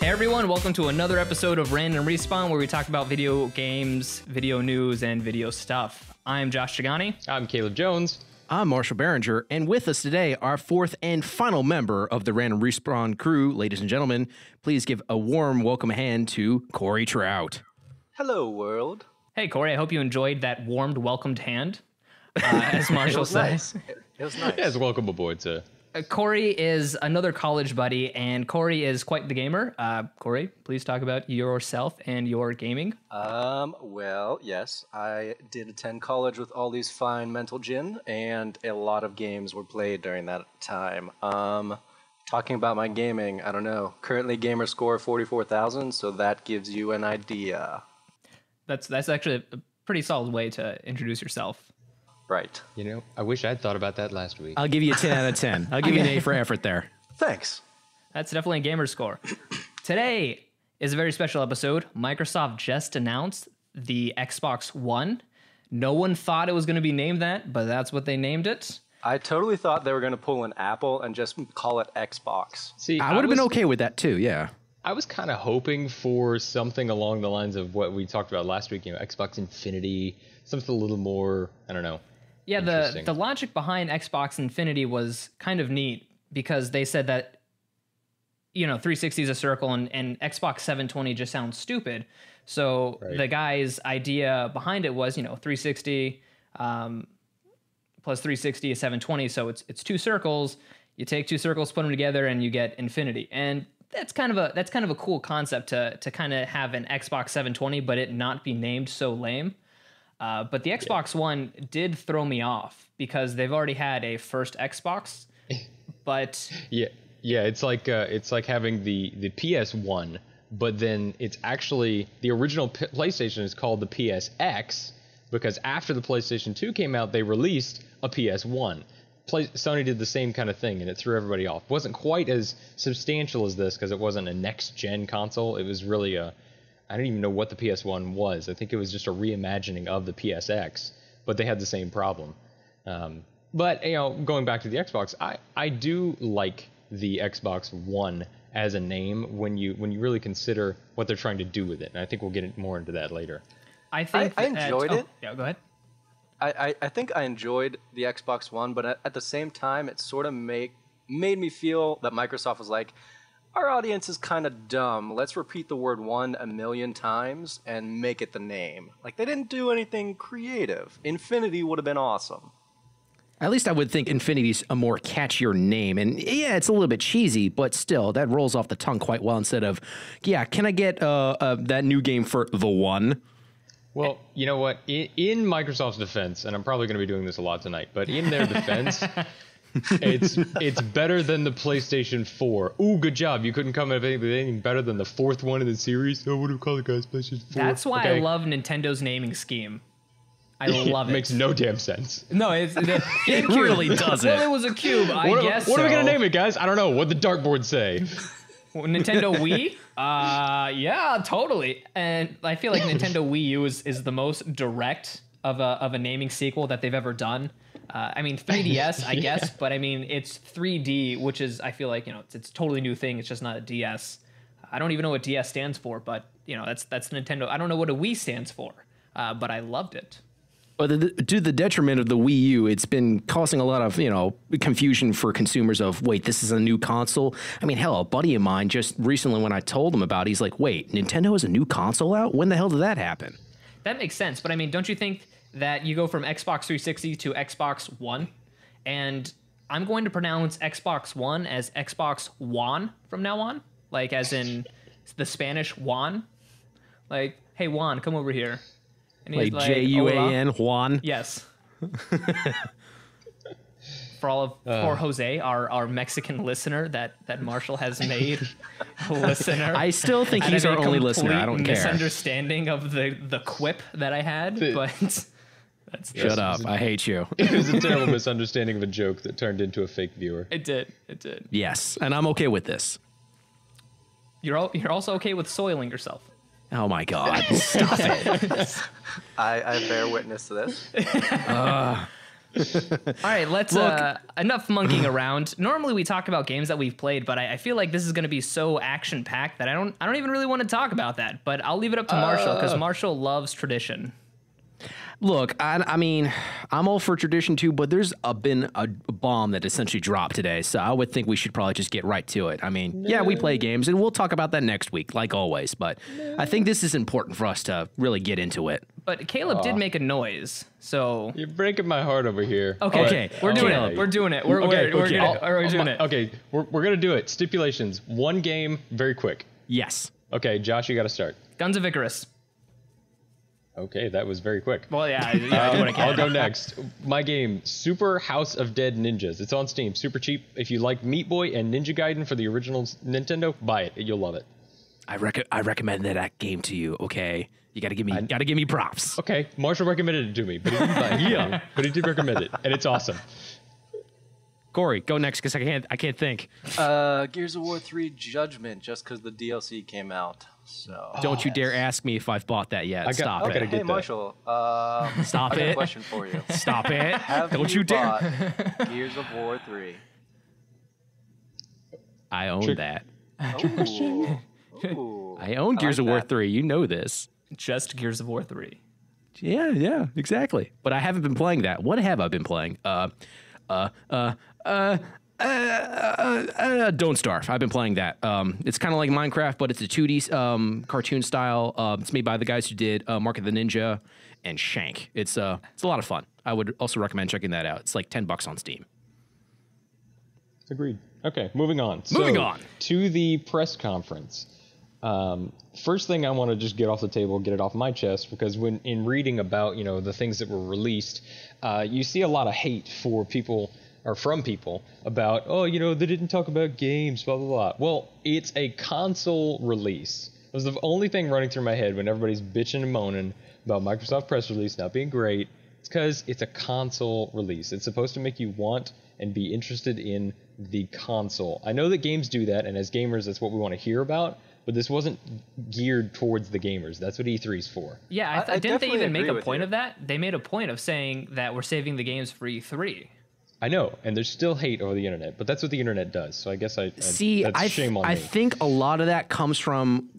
Hey everyone, welcome to another episode of Random Respawn, where we talk about video games, video news, and video stuff. I'm Josh Chagani. I'm Caleb Jones. I'm Marshall Behringer, and with us today, our fourth and final member of the Random Respawn crew. Ladies and gentlemen, please give a warm welcome hand to Corey Trout. Hello, world. Hey Corey, I hope you enjoyed that warmed, welcomed hand, as Marshall says. Nice. It was nice. Yes, welcome aboard, sir. Corey is another college buddy, and Corey is quite the gamer. Corey, please talk about yourself and your gaming. Well, yes, I did attend college with all these fine mental gin, and a lot of games were played during that time. Talking about my gaming, I don't know. Currently, gamerscore 44,000, so that gives you an idea. That's actually a pretty solid way to introduce yourself. Right. You know, I wish I'd thought about that last week. I'll give you a 10 out of 10. I'll give you an A for effort there. Thanks. That's definitely a gamer score. Today is a very special episode. Microsoft just announced the Xbox One. No one thought it was going to be named that, but that's what they named it. I totally thought they were going to pull an Apple and just call it Xbox. See, I would have been okay with that too, yeah. I was kind of hoping for something along the lines of what we talked about last week, you know, Xbox Infinity, something a little more, I don't know. Yeah, the logic behind Xbox Infinity was kind of neat because they said that, you know, 360 is a circle and Xbox 720 just sounds stupid. So the guy's idea behind it was, you know, 360 plus 360 is 720. So it's two circles. You take two circles, put them together, and you get infinity. And that's kind of a cool concept to kind of have an Xbox 720, but it not be named so lame. But the Xbox One did throw me off because they've already had a first Xbox, but yeah, it's like having the PS1, but then it's actually the original PlayStation is called the PSX because after the PlayStation 2 came out, they released a PS1. Sony did the same kind of thing, and it threw everybody off. It wasn't quite as substantial as this because it wasn't a next-gen console. It was really I don't even know what the PS1 was. I think it was just a reimagining of the PSX, but they had the same problem. But, you know, going back to the Xbox, I do like the Xbox One as a name when you really consider what they're trying to do with it. And I think we'll get more into that later. I think I enjoyed it. Yeah, go ahead. I think I enjoyed the Xbox One, but at the same time, it sort of made me feel that Microsoft was like, our audience is kind of dumb. Let's repeat the word one a million times and make it the name. Like, they didn't do anything creative. Infinity would have been awesome. At least I would think Infinity's a more catchier name. And yeah, it's a little bit cheesy, but still, that rolls off the tongue quite well instead of, yeah, can I get that new game for the One? Well, you know what? In Microsoft's defense, and I'm probably going to be doing this a lot tonight, but in their defense, it's better than the PlayStation 4. Ooh, good job. You couldn't come up with anything better than the fourth one in the series. Oh, what do we call it, guys? PlayStation 4. That's why I love Nintendo's naming scheme. I love it. Makes no damn sense. No, it really doesn't. Well, it was a cube, I guess. What are we going to name it, guys? I don't know. What'd the dartboard say? Nintendo Wii? Yeah, totally. And I feel like Nintendo Wii U is the most direct of a naming sequel that they've ever done. I mean, 3DS, I guess, but I mean, it's 3D, which is, I feel like, you know, it's a totally new thing. It's just not a DS. I don't even know what DS stands for, but, you know, that's Nintendo. I don't know what a Wii stands for, but I loved it. But to the detriment of the Wii U, it's been causing a lot of, you know, confusion for consumers of, wait, this is a new console? I mean, hell, a buddy of mine just recently when I told him about it, he's like, wait, Nintendo has a new console out? When the hell did that happen? That makes sense, but I mean, don't you think that you go from Xbox 360 to Xbox One? And I'm going to pronounce Xbox One as Xbox Juan from now on, like as in the Spanish Juan. Like, hey, Juan, come over here. And like Juan, Juan. Yes. For Jose, our Mexican listener that Marshall has made a listener. I still think he's our only listener. I don't care. Misunderstanding of the quip that I had, but that's shut up. I hate you. It was a terrible misunderstanding of a joke that turned into a fake viewer. It did. Yes, and I'm okay with this. You're also okay with soiling yourself. Oh my God! Stop it. I bear witness to this. All right, let's enough monkeying around. Normally we talk about games that we've played, but I feel like this is going to be so action packed that I don't even really want to talk about that. But I'll leave it up to Marshall because Marshall loves tradition. Look, I mean, I'm all for tradition too, but there's been a bomb that essentially dropped today, so I would think we should probably just get right to it. I mean, yeah, we play games, and we'll talk about that next week, like always, but I think this is important for us to really get into it. But Caleb did make a noise, so... You're breaking my heart over here. Okay. We're doing it. We're doing it. We're doing it. Okay, we're going to do it. Stipulations. One game, very quick. Yes. Okay, Josh, you got to start. Guns of Icarus. Okay, that was very quick. Well, yeah, I do what I can. I'll go next. My game, Super House of Dead Ninjas. It's on Steam, super cheap. If you like Meat Boy and Ninja Gaiden for the original Nintendo, buy it. You'll love it. I recommend that game to you. Okay, you got to give me props. Okay, Marshall recommended it to me, but he didn't buy it. But he did recommend it, and it's awesome. Corey, go next because I can't think. Gears of War 3 Judgment, just because the DLC came out. So don't you dare ask me if I've bought that yet. Stop it. Hey Marshall, stop I got it. a question for you. Stop it. Don't you dare. Gears of War 3. I own that. Ooh. I own Gears of War 3. You know this. Just Gears of War 3. Yeah, exactly. But I haven't been playing that. What have I been playing? Don't Starve. I've been playing that. It's kind of like Minecraft, but it's a 2D cartoon style. It's made by the guys who did Mark of the Ninja and Shank. It's a lot of fun. I would also recommend checking that out. It's like $10 on Steam. Agreed. Okay, moving on. Moving on to the press conference. First thing I want to just get off the table, get it off my chest, because when in reading about the things that were released, you see a lot of hate for people. Or from people about, they didn't talk about games, blah, blah, blah. Well, it's a console release. It was the only thing running through my head when everybody's bitching and moaning about Microsoft press release not being great. It's because it's a console release. It's supposed to make you want and be interested in the console. I know that games do that, and as gamers, that's what we want to hear about, but this wasn't geared towards the gamers. That's what E3's for. Yeah, didn't they even make a point of that? They made a point of saying that we're saving the games for E3. I know, and there's still hate over the internet, but that's what the internet does. So I guess that's shame on me. I think a lot of that comes from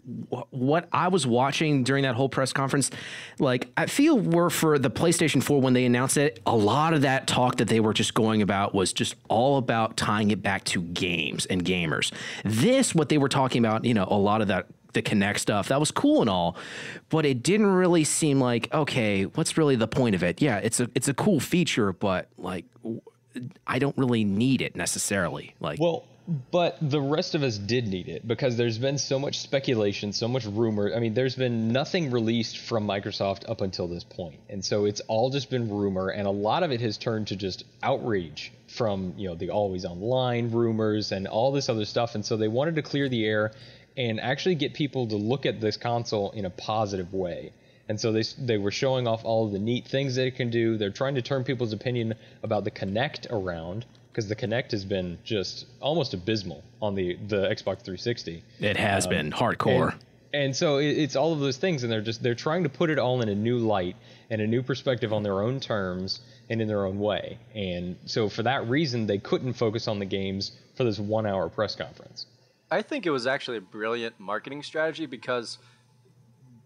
what I was watching during that whole press conference. Like, I feel for the PlayStation 4 when they announced it, a lot of that talk that they were just going about was just all about tying it back to games and gamers. This, what they were talking about, a lot of that, the Kinect stuff, that was cool and all, but it didn't really seem like, okay, what's really the point of it? Yeah, it's a cool feature, but like, I don't really need it necessarily. But the rest of us did need it because there's been so much speculation, so much rumor. I mean, there's been nothing released from Microsoft up until this point. And so it's all just been rumor, and a lot of it has turned to just outrage from, the always online rumors and all this other stuff. And so they wanted to clear the air and actually get people to look at this console in a positive way. And so they were showing off all of the neat things that it can do. They're trying to turn people's opinion about the Kinect around, because the Kinect has been just almost abysmal on the Xbox 360. It has been hardcore. And so it's all of those things, and they're trying to put it all in a new light and a new perspective on their own terms and in their own way. And so for that reason, they couldn't focus on the games for this 1 hour press conference. I think it was actually a brilliant marketing strategy because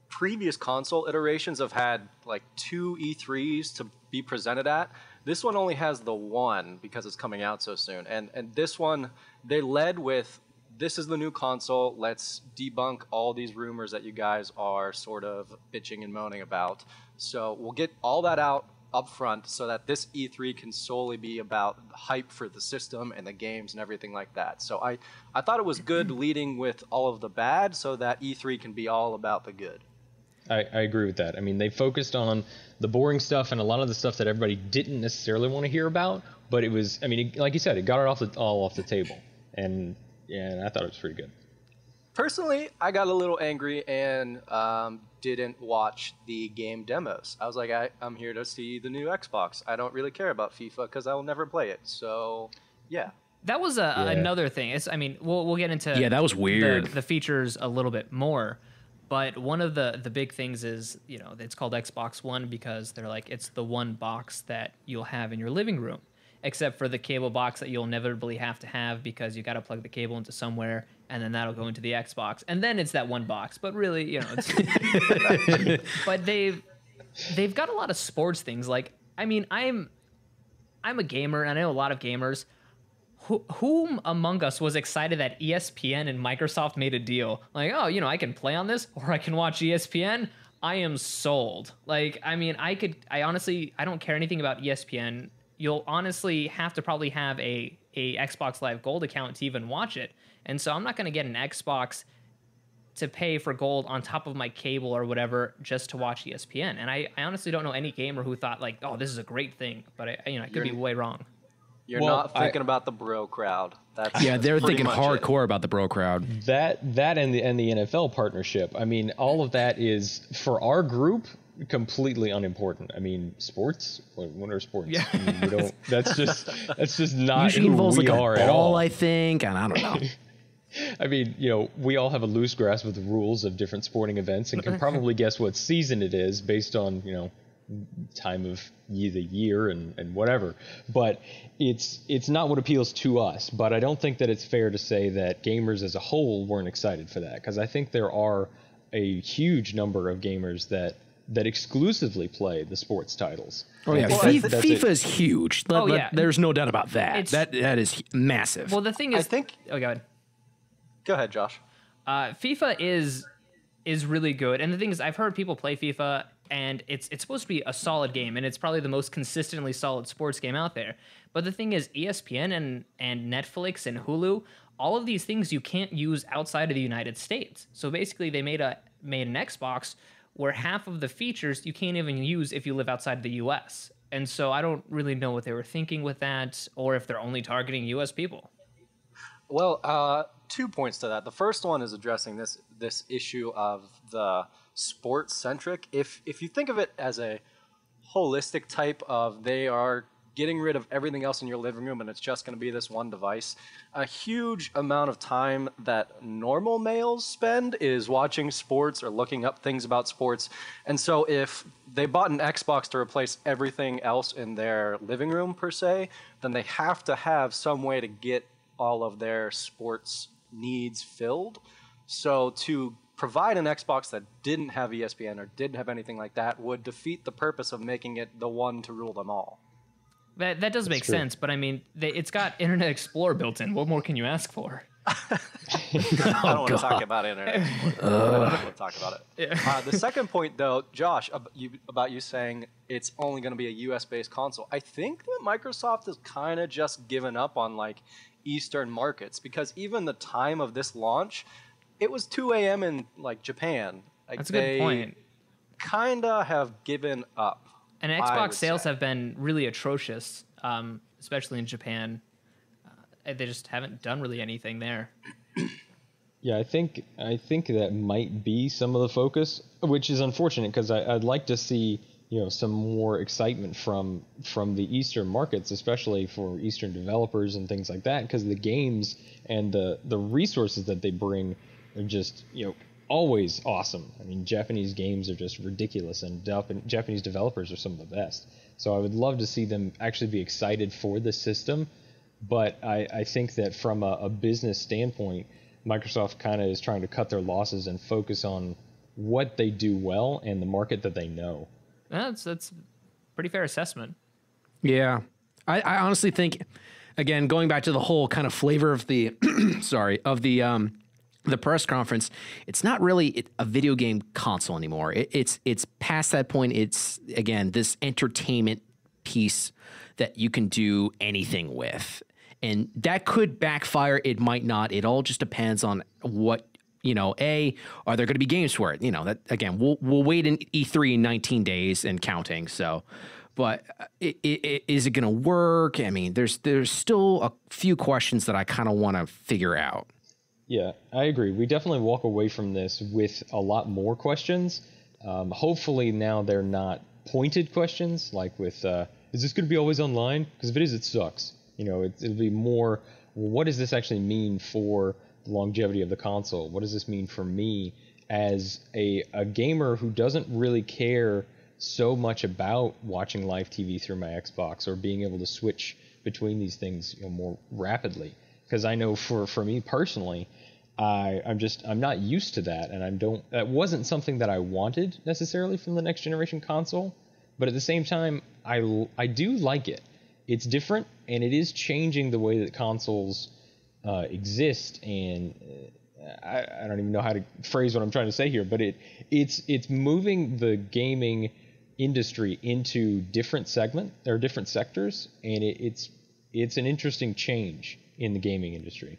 previous console iterations have had like 2 E3s to be presented at. This one only has the one because it's coming out so soon. And this one, they led with, this is the new console. Let's debunk all these rumors that you guys are sort of bitching and moaning about. So we'll get all that out up front so that this E3 can solely be about hype for the system and the games and everything like that. So I thought it was good leading with all of the bad so that E3 can be all about the good. I agree with that. I mean, they focused on the boring stuff and a lot of the stuff that everybody didn't necessarily want to hear about, but it was, like you said, it got it all off the table. And I thought it was pretty good. Personally, I got a little angry and didn't watch the game demos. I was like, I'm here to see the new Xbox. I don't really care about FIFA because I will never play it. So, yeah. That was another thing. We'll get into that was weird. The features a little bit more. But one of the big things is, it's called Xbox One because they're like, it's the one box that you'll have in your living room, except for the cable box that you'll inevitably have to have because you got to plug the cable into somewhere, and then that'll go into the Xbox, and then it's that one box. But really, it's but they've got a lot of sports things. Like, I mean, I'm a gamer, and I know a lot of gamers. Whom among us was excited that ESPN and Microsoft made a deal? Like, oh, I can play on this or I can watch ESPN. I am sold. Like, I mean, I honestly don't care anything about ESPN. You'll honestly have to probably have a Xbox Live Gold account to even watch it. And so I'm not going to get an Xbox to pay for gold on top of my cable or whatever just to watch ESPN. And I honestly don't know any gamer who thought like, oh, this is a great thing. But I could be way wrong. You're not thinking about the bro crowd. They're thinking hardcore about the bro crowd. That and the NFL partnership. I mean, all of that is for our group completely unimportant. I mean, sports. What are sports? Yeah. I mean, we don't. That's just not Usually who involves we like are a at all. ball, I think, and I don't know. I mean, we all have a loose grasp of the rules of different sporting events and can probably guess what season it is based on time of the year and whatever, but it's not what appeals to us. But I don't think that it's fair to say that gamers as a whole weren't excited for that, because I think there are a huge number of gamers that exclusively play the sports titles. Oh yeah, FIFA is huge. There's no doubt about that. That is massive. Well, the thing is, I think. Oh, go ahead. Go ahead, Josh. FIFA is really good, and the thing is, I've heard people play FIFA. And it's supposed to be a solid game, and it's probably the most consistently solid sports game out there. But the thing is, ESPN and Netflix and Hulu, all of these things you can't use outside of the United States. So basically, they made an Xbox where half of the features you can't even use if you live outside of the U.S. And so I don't really know what they were thinking with that, or if they're only targeting U.S. people. Well, 2 points to that. The first one is addressing this issue of the sports centric. If you think of it as a holistic type of, they are getting rid of everything else in your living room and it's just going to be this one device, a huge amount of time that normal males spend is watching sports or looking up things about sports. And so if they bought an Xbox to replace everything else in their living room per se, then they have to have some way to get all of their sports needs filled. So to provide an Xbox that didn't have ESPN or didn't have anything like that would defeat the purpose of making it the one to rule them all. That does make sense, but I mean, it's got Internet Explorer built in. What more can you ask for? I don't want to talk about Internet Explorer. I don't want to talk about it. Yeah. The second point, though, Josh, about you saying it's only going to be a US-based console, I think that Microsoft has kind of just given up on like Eastern markets, because even the time of this launch, it was 2 a.m. in like Japan. Like, that's a good point. Kind of have given up. And Xbox sales have been really atrocious, especially in Japan. They just haven't done really anything there. Yeah, I think that might be some of the focus, which is unfortunate because I'd like to see some more excitement from the Eastern markets, especially for Eastern developers and things like that, because the games and the resources that they bring are just always awesome. I mean, Japanese games are just ridiculous, and Japanese developers are some of the best. So I would love to see them actually be excited for the system. But I think that from a business standpoint, Microsoft kind of is trying to cut their losses and focus on what they do well and the market that they know. That's a pretty fair assessment. Yeah. I honestly think, again, going back to the whole kind of flavor of the the press conference, it's not really a video game console anymore. It's past that point. It's, again, this entertainment piece that you can do anything with. And that could backfire. It might not. It all just depends on what, are there going to be games for it? That, again, we'll wait in E3 in 19 days and counting. So, but is it going to work? I mean, there's still a few questions that I kind of want to figure out. Yeah, I agree. We definitely walk away from this with a lot more questions. Hopefully now they're not pointed questions, like with, is this going to be always online? Because if it is, it sucks. It'll be more, well, what does this actually mean for the longevity of the console? What does this mean for me as a gamer who doesn't really care so much about watching live TV through my Xbox or being able to switch between these things, more rapidly. Because I know for me personally, I'm not used to that, and that wasn't something that I wanted necessarily from the next generation console. But at the same time, I do like it. It's different, and it is changing the way that consoles exist. And I don't even know how to phrase what I'm trying to say here, but it's moving the gaming industry into different different sectors, and it's an interesting change in the gaming industry.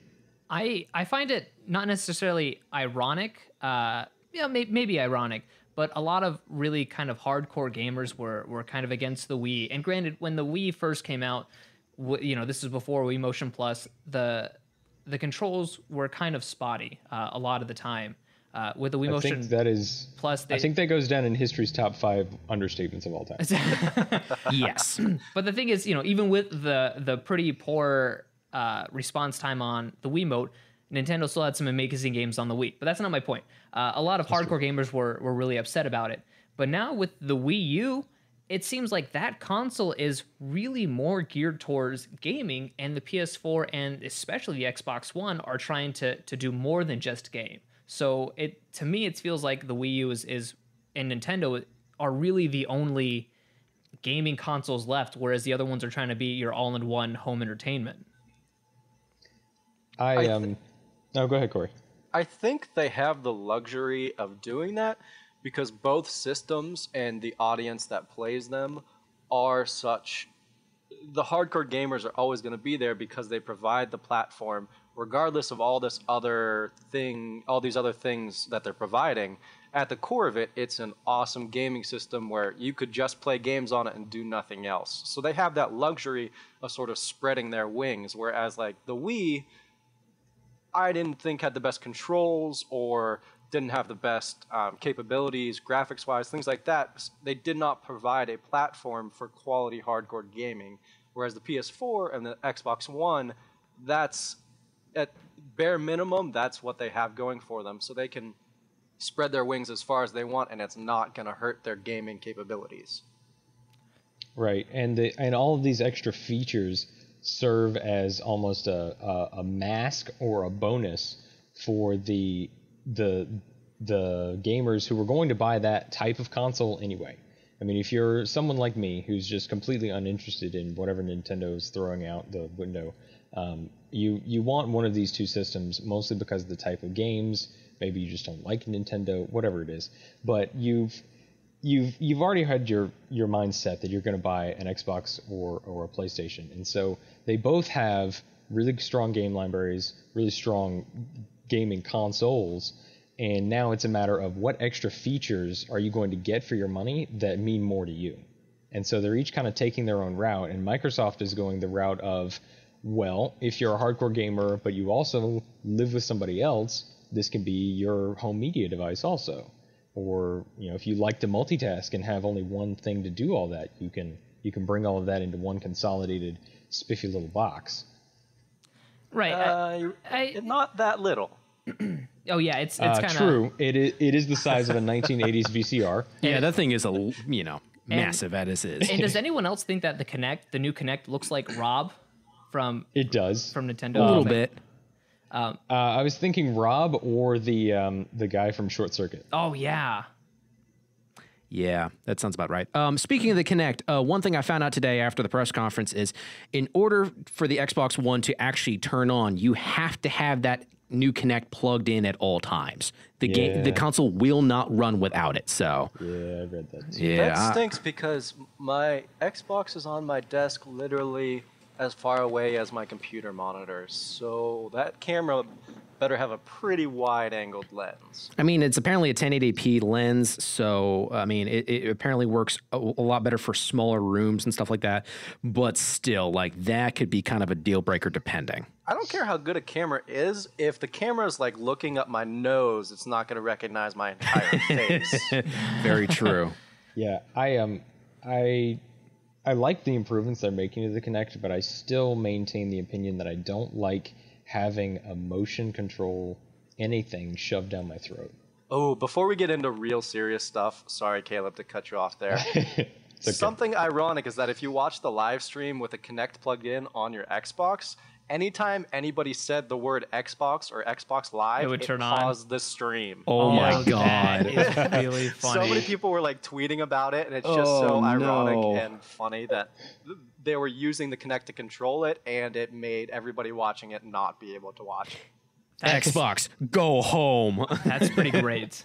I find it not necessarily ironic, maybe ironic, but a lot of really kind of hardcore gamers were kind of against the Wii. And granted, when the Wii first came out, this is before Wii Motion Plus, the controls were kind of spotty a lot of the time. With the Wii Motion Plus, I think that goes down in history's top 5 understatements of all time. Yes. But the thing is, even with the pretty poor response time on the Wiimote, Nintendo still had some amazing games on the Wii. But that's not my point. A lot of hardcore gamers were really upset about it. But now with the Wii U, it seems like that console is really more geared towards gaming, and the PS4 and especially the Xbox One are trying to do more than just game. So to me, it feels like the Wii U is and Nintendo are really the only gaming consoles left, whereas the other ones are trying to be your all-in-one home entertainment. No, go ahead, Corey. I think they have the luxury of doing that because both systems and the audience that plays them are such. The hardcore gamers are always going to be there because they provide the platform, regardless of all these other things that they're providing. At the core of it, it's an awesome gaming system where you could just play games on it and do nothing else. So they have that luxury of sort of spreading their wings, whereas like the Wii, I didn't think had the best controls or didn't have the best capabilities, graphics-wise, things like that. They did not provide a platform for quality hardcore gaming, whereas the PS4 and the Xbox One, that's at bare minimum, that's what they have going for them. So they can spread their wings as far as they want, and it's not going to hurt their gaming capabilities. Right, and all of these extra features serve as almost a mask or a bonus for the gamers who were going to buy that type of console anyway. I mean, if you're someone like me who's just completely uninterested in whatever Nintendo is throwing out the window, you want one of these two systems mostly because of the type of games. Maybe you just don't like Nintendo, whatever it is. But you've already had your mindset that you're going to buy an Xbox or a PlayStation, and so they both have really strong game libraries, really strong gaming consoles, and now it's a matter of what extra features are you going to get for your money that mean more to you. And so they're each kind of taking their own route, and Microsoft is going the route of, well, if you're a hardcore gamer but you also live with somebody else, this can be your home media device also. Or, if you like to multitask and have only one thing to do all that, you can bring all of that into one consolidated, spiffy little box. Right. Not that little. Oh yeah, it's kind of true. It is the size of a 1980s VCR. Yeah, that thing is massive as is. And does anyone else think that the new Kinect looks like Rob from Nintendo? A little bit. I was thinking Rob or the guy from Short Circuit. Oh yeah. Yeah, that sounds about right. Speaking of the Kinect, one thing I found out today after the press conference is in order for the Xbox One to actually turn on, you have to have that new Kinect plugged in at all times. The console will not run without it. So yeah, I read that too. Yeah, that stinks because my Xbox is on my desk literally as far away as my computer monitor, so that camera better have a pretty wide-angled lens. I mean, it's apparently a 1080p lens, so I mean, it apparently works a lot better for smaller rooms and stuff like that. But still, like that could be kind of a deal breaker, depending. I don't care how good a camera is. If the camera is like looking up my nose, it's not going to recognize my entire face. Very true. Yeah, I like the improvements they're making to the Kinect, but I still maintain the opinion that I don't like having a motion control anything shoved down my throat. Oh, before we get into real serious stuff, sorry, Caleb, to cut you off there. Okay. Something ironic is that if you watch the live stream with a Kinect plugged in on your Xbox, anytime anybody said the word Xbox or Xbox Live, It would turn on. paused the stream. Oh my That God. is really funny. So many people were like tweeting about it, and it's just so ironic and funny that they were using the Kinect to control it, and it made everybody watching it not be able to watch it. Xbox, go home. That's pretty great.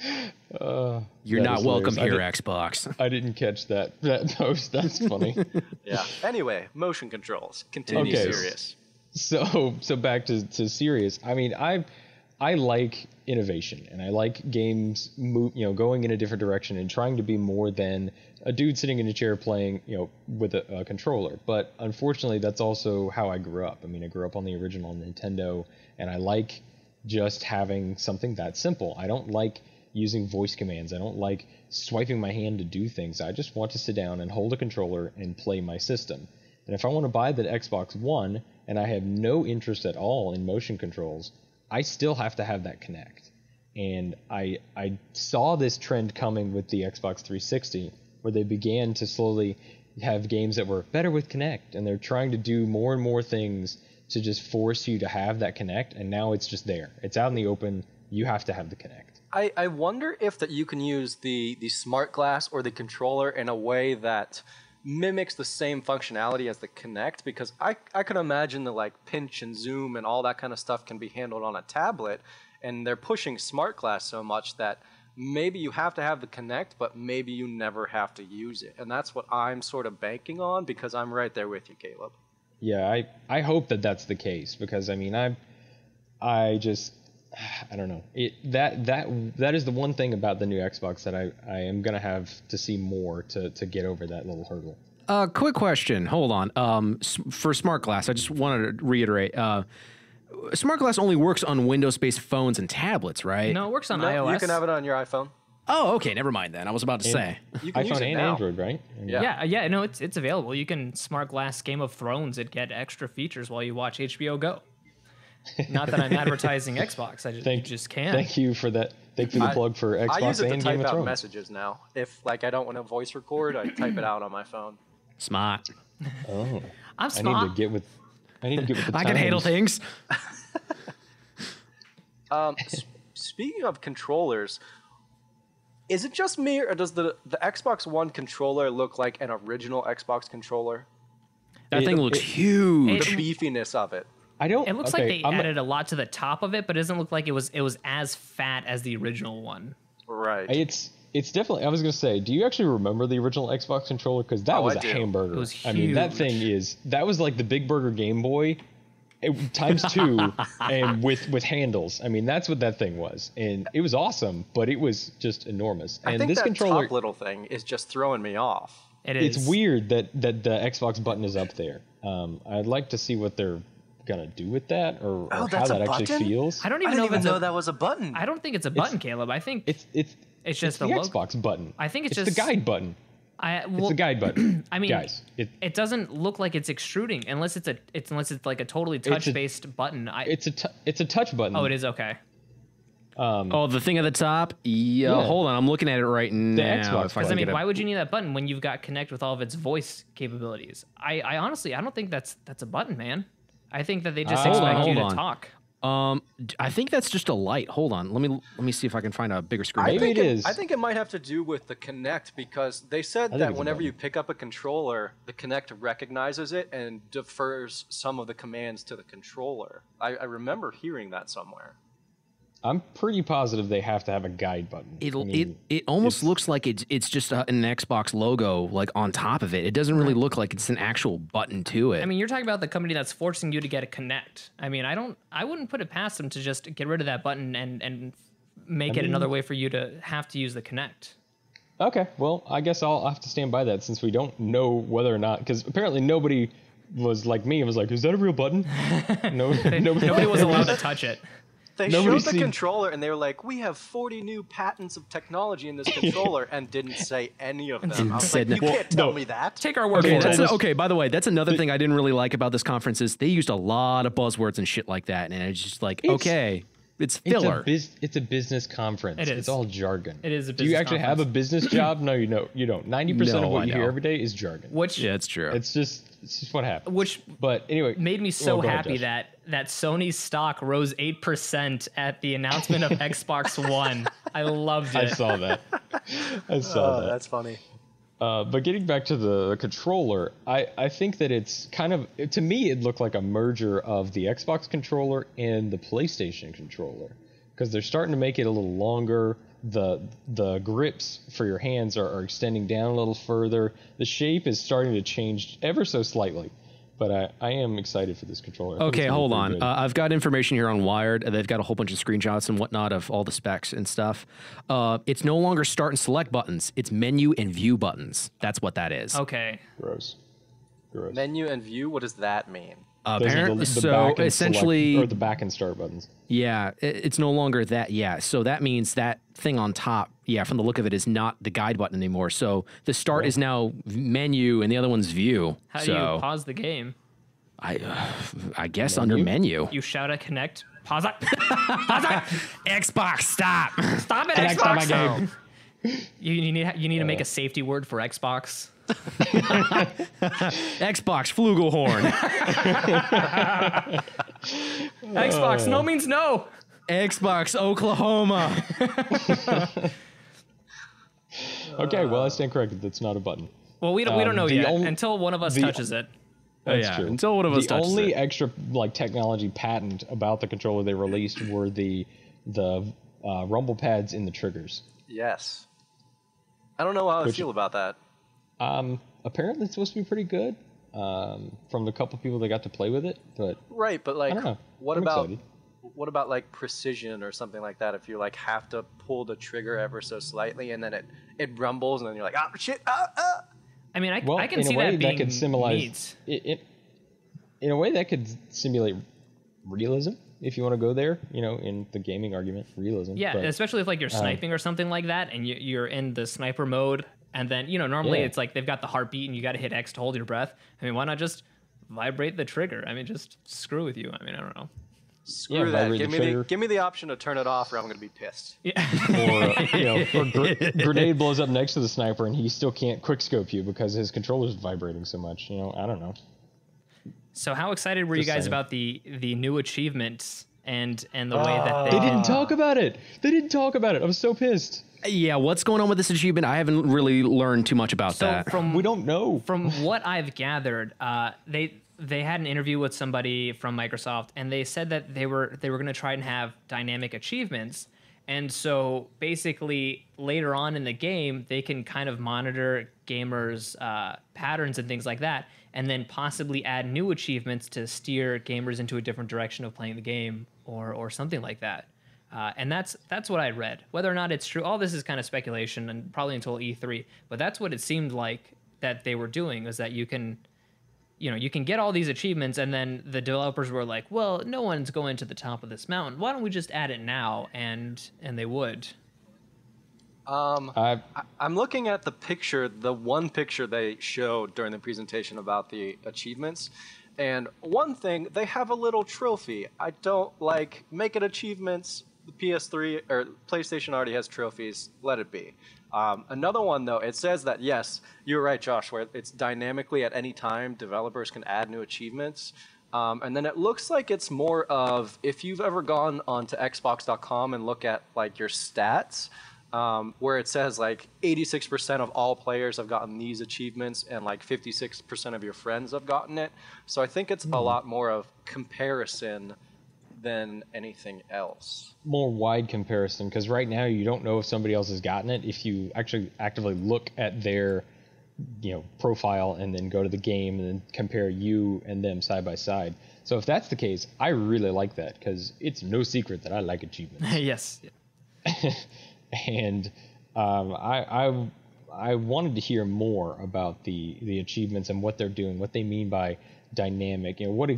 You're That not is welcome hilarious. here, Xbox. I didn't catch that post. That's funny. Yeah. Anyway, motion controls. Continue Okay. serious. So back to serious. I mean, I like innovation, and I like games going in a different direction and trying to be more than a dude sitting in a chair playing with a controller. But unfortunately, that's also how I grew up. I mean, I grew up on the original Nintendo, and I like just having something that simple. I don't like using voice commands. I don't like swiping my hand to do things. I just want to sit down and hold a controller and play my system. And if I want to buy the Xbox One and I have no interest at all in motion controls, I still have to have that Kinect. And I saw this trend coming with the Xbox 360, where they began to slowly have games that were better with Kinect, and they're trying to do more and more things to just force you to have that Kinect, and now it's just there. It's out in the open. You have to have the Kinect. I wonder if that you can use the smart glass or the controller in a way that mimics the same functionality as the Kinect, because I could imagine the like pinch and zoom and all that kind of stuff can be handled on a tablet, and they're pushing smart glass so much that maybe you have to have the Kinect, but maybe you never have to use it. And that's what I'm sort of banking on, because I'm right there with you, Caleb. Yeah, I hope that that's the case, because I mean I don't know. That is the one thing about the new Xbox that I am gonna have to see more to get over that little hurdle. Quick question. Hold on. For Smart Glass, I just wanted to reiterate. Smart Glass only works on Windows-based phones and tablets, right? No, it works on No, iOS. you can have it on your iPhone. Oh, okay. Never mind then. I was about to say. You can use iPhone it and now. Android, right? I mean, Yeah, no, it's available. You can smart glass Game of Thrones and get extra features while you watch HBO Go. Not that I'm advertising Xbox. I just can't. Thank you for that. Thank you for the plug for Xbox I use it to and Game type of out Thrones. messages now. If like I don't want to voice record, I type it out on my phone. Smart. Oh, I'm I smart. need to get with the I can handle times. things. Speaking of controllers, is it just me, or does the Xbox One controller look like an original Xbox controller? That thing looks huge. The beefiness of it. I don't. It looks like they added a lot to the top of it, but it doesn't look like it was as fat as the original one. Right. It's definitely. I was gonna say, do you actually remember the original Xbox controller? Because that was I a do. hamburger. It was I mean, that huge. that was like the Big Burger Game Boy, times 2, and with handles. I mean, that's what that thing was, and it was awesome, but it was just enormous. I And think this that controller, top little thing is just throwing me off. it's weird that the Xbox button is up there. I'd like to see what they're gonna do with that, or how that's a that actually button? feels. I don't I even didn't know if even it's know that was a button. I don't think it's a button, Caleb. I think It's just the the logo. Xbox button. I think it's the just- guide button. It's the guide button. I mean, guys, it doesn't look like it's extruding unless it's like a totally touch-based button. it's a touch button. Oh, it is okay. Oh, the thing at the top? Yeah. Hold on. I'm looking at it right now. Xbox If I Because I can mean, get why would you need that button when you've got Kinect with all of its voice capabilities? I honestly, I don't think that's a button, man. I think that they just expect you to hold on. talk. I think that's just a light. Hold on. Let me see if I can find a bigger screen. Maybe it is. I think it might have to do with the Kinect, because they said think that it's a whenever button. you pick up a controller, the Kinect recognizes it and defers some of the commands to the controller. I remember hearing that somewhere. I'm pretty positive they have to have a guide button. It almost looks like it's just an Xbox logo like on top of it. It doesn't really look like it's an actual button to it. I mean, you're talking about the company that's forcing you to get a Kinect. I mean, I wouldn't put it past them to just get rid of that button and make it another way for you to have to use the Kinect. Okay, well, I guess I'll have to stand by that, since we don't know whether or not, because apparently nobody was like me and was like, is that a real button? No, Nobody was allowed to touch it. They Nobody's showed the seen- controller and they were like, we have 40 new patents of technology in this controller, and didn't say any of them. I was Said like, you no. can't tell me that. Take our word Okay, for it. okay. By the way, that's another thing I didn't really like about this conference is they used a lot of buzzwords and shit like that, and it's just like, okay, It's filler. It's a business conference. It is. It's all jargon. It is a business Do you actually have a business job? No, you don't. 90% of No, what I you hear know. every day is jargon. Yeah, it's true. It's just what happens. But anyway, made me so go ahead, happy Josh. that Sony's stock rose 8% at the announcement of Xbox One. I loved it. I saw that. I saw that. That's funny. But getting back to the controller, I think that it's kind of, to me, it looked like a merger of the Xbox controller and the PlayStation controller, because they're starting to make it a little longer. The grips for your hands are extending down a little further. The shape is starting to change ever so slightly. But I am excited for this controller. I think Okay, it's gonna be hold pretty on. good. I've got information here on Wired. They've got a whole bunch of screenshots and whatnot of all the specs and stuff. It's no longer start and select buttons. It's menu and view buttons. That's what that is. Okay. Gross. Menu and view. What does that mean? Those are Apparently, the so back and essentially, select, or the back and start buttons. yeah, it's no longer that. Yeah, so that means that thing on top, yeah, from the look of it, is not the guide button anymore. So the start is now menu and the other one's view. How do so you pause the game? I guess under menu. You shout at Connect. Pause it. Pause it. Xbox, stop. Stop it, Connect on my Xbox. You need to make a safety word for Xbox. Xbox flugelhorn. Xbox, no means no. Xbox Oklahoma. Okay, well, I stand corrected. That's not a button. Well, we don't know the yet only- until one of us the- touches it. That's yeah, true. until one of us the touches only it. extra technology patent about the controller they released were the rumble pads in the triggers. Yes. I don't know how I feel about that. Apparently, it's supposed to be pretty good. From the couple people that got to play with it, but Right, but I don't know. what I'm about excited. what about like precision or something like that? If you like have to pull the trigger ever so slightly and then it rumbles and then you're like, oh shit, I mean, well, I can in see a way that being could symbolize neat. in a way that could simulate realism, if you want to go there. In the gaming argument, realism. Yeah, but, especially if like you're sniping or something like that, and you're in the sniper mode, and then normally Yeah. it's like they've got the heartbeat, and you got to hit X to hold your breath. I mean, why not just vibrate the trigger? I mean, just screw with you. I mean, I don't know. screw that. vibrate the trigger. Give me the option to turn it off, or I'm gonna be pissed. or grenade blows up next to the sniper and he still can't quickscope you because his controller's vibrating so much. I don't know. So how excited were you Just guys saying. about the new achievements and the way that They didn't talk about it. I'm so pissed. Yeah, what's going on with this achievement? I haven't really learned too much about So that. We don't know. from what I've gathered, they had an interview with somebody from Microsoft, and they said that they were going to try and have dynamic achievements. And so basically later on in the game, they can kind of monitor gamers' patterns and things like that, and then possibly add new achievements to steer gamers into a different direction of playing the game or something like that. And that's what I read. Whether or not it's true, all this is kind of speculation, and probably until E3. But that's what it seemed like that they were doing, was that you can get all these achievements, and then the developers were like, well, no one's going to the top of this mountain. Why don't we just add it now? And they would. I'm looking at the one picture they showed during the presentation about the achievements. And one thing, they have a little trophy. I don't like making achievements. The PS3 or PlayStation already has trophies. Let it be. Another one, though, it says that, yes, you're right, Josh, where it's dynamically at any time, developers can add new achievements. And then it looks like it's more of, if you've ever gone onto Xbox.com and look at like your stats, where it says like 86% of all players have gotten these achievements and like 56% of your friends have gotten it. So I think it's a lot more of comparison than anything else. More wide comparison, because right now you don't know if somebody else has gotten it. If you actually actively look at their profile and then go to the game and then compare you and them side by side. So if that's the case, I really like that, because it's no secret that I like achievements. Yes. And I wanted to hear more about the achievements and what they're doing, what they mean by dynamic. What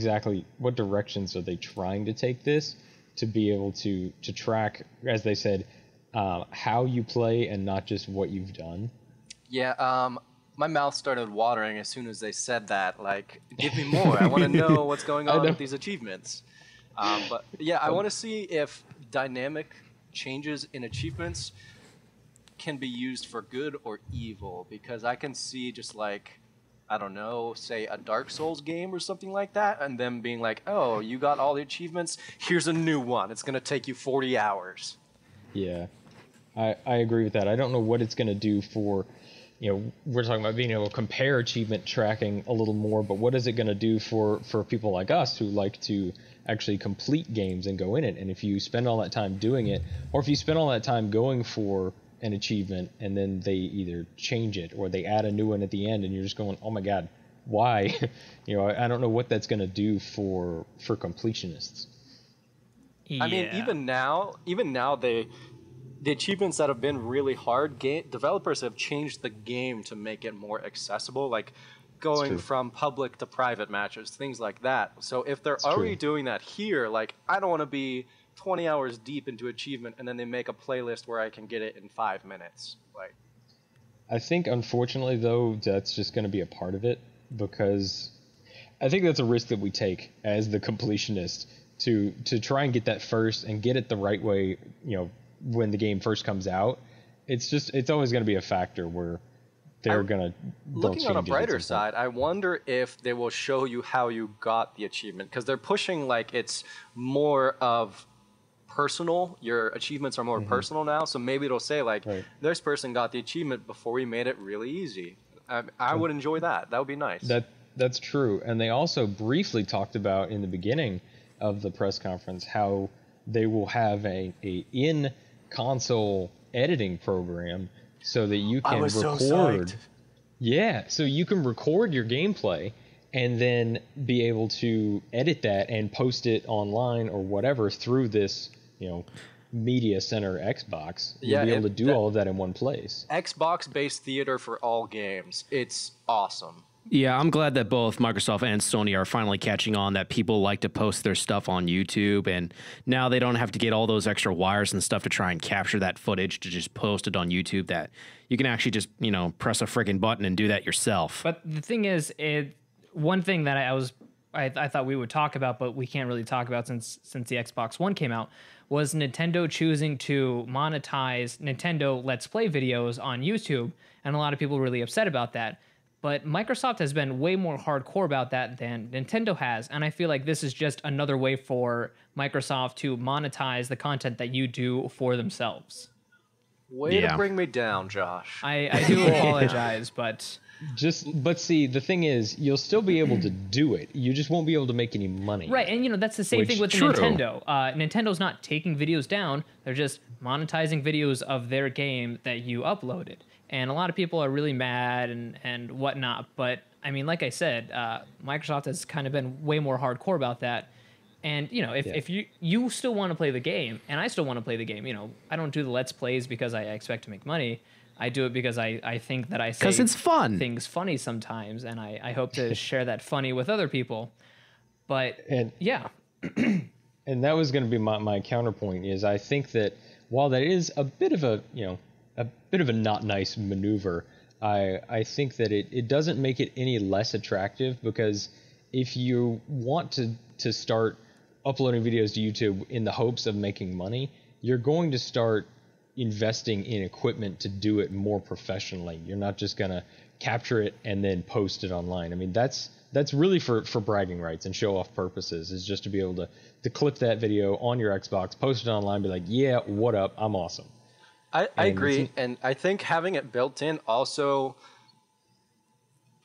directions are they trying to take this to be able to track, as they said, how you play and not just what you've done. Yeah, my mouth started watering as soon as they said that. Like, give me more. I want to know what's going on with these achievements. But yeah, I want to see if dynamic changes in achievements can be used for good or evil, because I can see just like, I don't know, say a Dark Souls game or something like that, and them being like, oh, you got all the achievements, here's a new one. It's going to take you 40 hours. Yeah, I agree with that. I don't know what it's going to do for, we're talking about being able to compare achievement tracking a little more, but what is it going to do for people like us who like to actually complete games and go in it? And if you spend all that time doing it, or if you spend all that time going for an achievement and then they either change it or they add a new one at the end and you're just going, oh my God, why? I don't know what that's going to do for completionists. Yeah. I mean, even now, the achievements that have been really hard, developers have changed the game to make it more accessible, like going from public to private matches, things like that. So if they're already doing that here, like, I don't want to be 20 hours deep into achievement and then they make a playlist where I can get it in 5 minutes. Like, I think, unfortunately, though, that's just going to be a part of it, because I think that's a risk that we take as the completionist to try and get that first and get it the right way, when the game first comes out. It's always going to be a factor where they're going to looking on a brighter side, I wonder if they will show you how you got the achievement, because they're pushing like it's more of personal. Your achievements are more personal now, so maybe it'll say like, this person got the achievement before we made it really easy. I would enjoy that. That would be nice. That's true. And they also briefly talked about in the beginning of the press conference how they will have a in-console editing program so that you can record. So psyched. Yeah, so you can record your gameplay and then be able to edit that and post it online or whatever through this, media center Xbox. You'll be able to do all of that in one place. Xbox-based theater for all games. It's awesome. Yeah, I'm glad that both Microsoft and Sony are finally catching on that people like to post their stuff on YouTube, and now they don't have to get all those extra wires and stuff to try and capture that footage to just post it on YouTube, that you can actually just, press a friggin' button and do that yourself. But the thing is, one thing that I thought we would talk about, but we can't really talk about since the Xbox One came out, was Nintendo choosing to monetize Nintendo Let's Play videos on YouTube, and a lot of people were really upset about that. But Microsoft has been way more hardcore about that than Nintendo has, and I feel like this is just another way for Microsoft to monetize the content that you do for themselves. Way to bring me down, Josh. I do apologize, but see, the thing is, you'll still be able to do it. You just won't be able to make any money. Right, and that's the same thing with Nintendo. Nintendo is not taking videos down; they're just monetizing videos of their game that you uploaded. And a lot of people are really mad and whatnot. But I mean, like I said, Microsoft has kind of been way more hardcore about that. And if you still want to play the game, and I still want to play the game, I don't do the Let's Plays because I expect to make money. I do it because I think that I say it's fun. Things funny sometimes, and I hope to share that funny with other people. But yeah. And that was going to be my counterpoint, is I think that while that is a bit of a not nice maneuver, I think that it doesn't make it any less attractive, because if you want to start uploading videos to YouTube in the hopes of making money, you're going to start investing in equipment to do it more professionally. You're not just going to capture it and then post it online. I mean, that's really for bragging rights and show off purposes, is just to be able to clip that video on your Xbox, post it online, be like, yeah, what up, I'm awesome. I agree, and I think having it built in also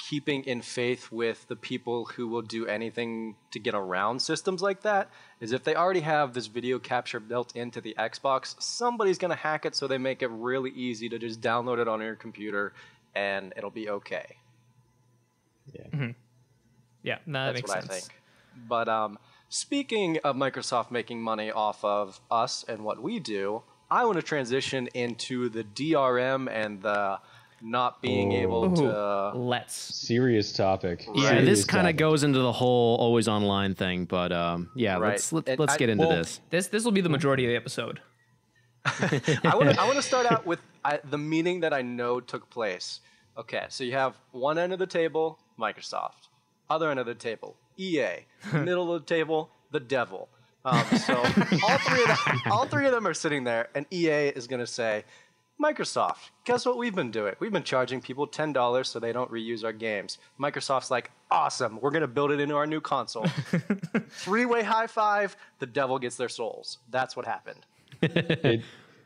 keeping in faith with the people who will do anything to get around systems like that is, if they already have this video capture built into the Xbox, somebody's going to hack it so they make it really easy to just download it on your computer and it'll be okay. Yeah. Mm-hmm. Yeah, that That's makes what sense. I think. But speaking of Microsoft making money off of us and what we do, I want to transition into the DRM and the not being able to... Serious topic. Yeah, Serious this kind of topic. goes into the whole always online thing, but yeah, Right. let's get into this. This will be the majority of the episode. I want to start out with the meeting that I know took place. Okay, so you have one end of the table, Microsoft. Other end of the table, EA. Middle of the table, the devil. So all three of them are sitting there, and EA is going to say, Microsoft, guess what we've been doing? We've been charging people $10 so they don't reuse our games. Microsoft's like, awesome, we're going to build it into our new console. Three-way high five, the devil gets their souls. That's what happened.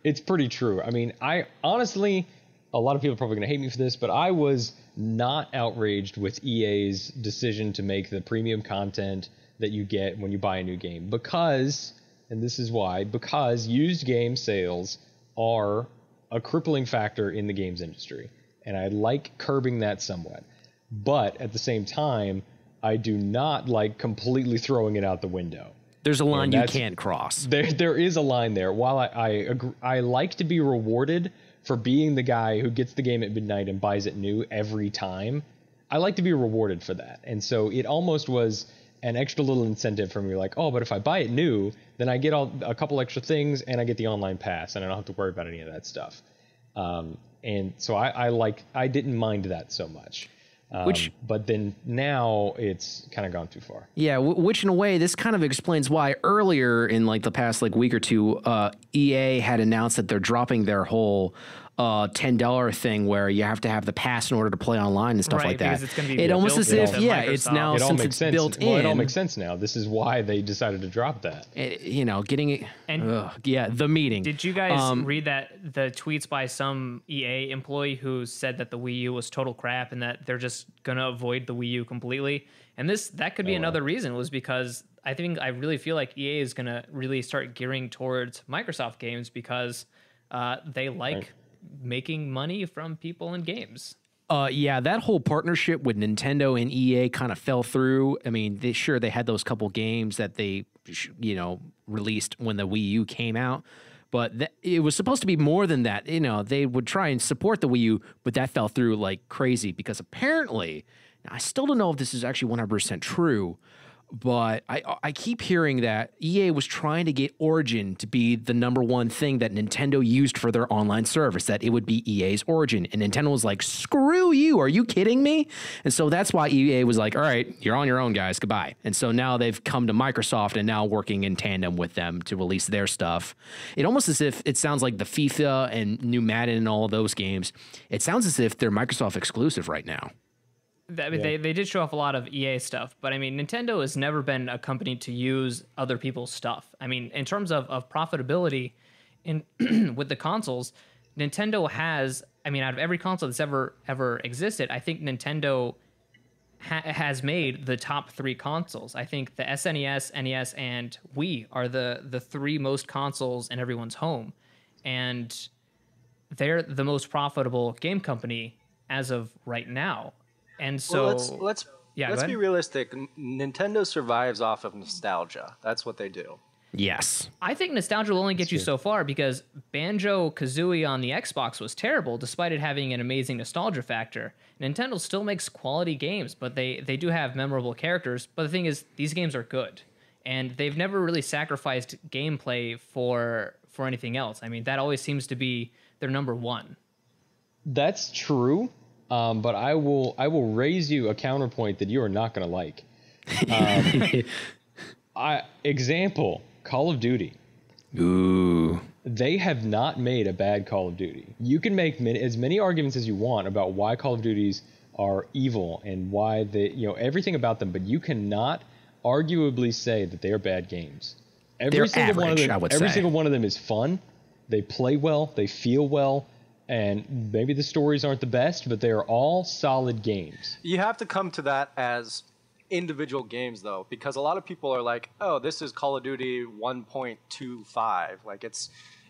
It's pretty true. I mean, I honestly, a lot of people are probably going to hate me for this, but I was not outraged with EA's decision to make the premium content that you get when you buy a new game. Because, and this is why, because used game sales are a crippling factor in the games industry. And I like curbing that somewhat. But at the same time, I do not like completely throwing it out the window. There's a line you can't cross. There is a line there. While I like to be rewarded for being the guy who gets the game at midnight and buys it new every time, I like to be rewarded for that. And so it almost was an extra little incentive for me, like, oh, but if I buy it new, then I get a couple extra things and I get the online pass and I don't have to worry about any of that stuff. And so I didn't mind that so much. But then now it's kind of gone too far. Yeah, which in a way, this kind of explains why earlier in like the past like week or two, EA had announced that they're dropping their whole $10 thing where you have to have the pass in order to play online and stuff like that. Because it's going to be it almost as if, Microsoft. it's now It all since makes it's sense. built in. Well, it all makes sense now. This is why they decided to drop that. Getting it. And the meeting. did you guys read the tweets by some EA employee who said that the Wii U was total crap and that they're just going to avoid the Wii U completely? And that could be another reason, was because I really feel like EA is going to really start gearing towards Microsoft games because they like making money from people in games. That whole partnership with Nintendo and EA kind of fell through. I mean, they had those couple games that they, released when the Wii U came out, but it was supposed to be more than that. They would try and support the Wii U, but that fell through like crazy because apparently, I still don't know if this is actually 100% true, but I keep hearing that EA was trying to get Origin to be the number one thing that Nintendo used for their online service, that it would be EA's Origin. And Nintendo was like, screw you, are you kidding me? And so that's why EA was like, all right, you're on your own, guys, goodbye. And so now they've come to Microsoft and now working in tandem with them to release their stuff. It almost as if it sounds like the FIFA and new Madden and all of those games, it sounds as if they're Microsoft exclusive right now. They did show off a lot of EA stuff, but I mean, Nintendo has never been a company to use other people's stuff. I mean, in terms of profitability with the consoles, Nintendo has, out of every console that's ever existed, I think Nintendo has made the top three consoles. I think the SNES, NES, and Wii are the three most consoles in everyone's home, and they're the most profitable game company as of right now. And so let's be realistic. Nintendo survives off of nostalgia. That's what they do. Yes. I think nostalgia will only get you so far because Banjo-Kazooie on the Xbox was terrible despite it having an amazing nostalgia factor. Nintendo still makes quality games, but they do have memorable characters. But the thing is, these games are good. And they've never really sacrificed gameplay for anything else. I mean, that always seems to be their number one. That's true. But I will raise you a counterpoint that you are not going to like. Example, Call of Duty. Ooh. They have not made a bad Call of Duty. You can make as many arguments as you want about why Call of Duties are evil and why everything about them, but you cannot arguably say that they are bad games. They're average, I would say. Every single one of them is fun. They play well. They feel well. And maybe the stories aren't the best, but they are all solid games. You have to come to that as individual games, though, because a lot of people are like, oh, this is Call of Duty 1.25. Like,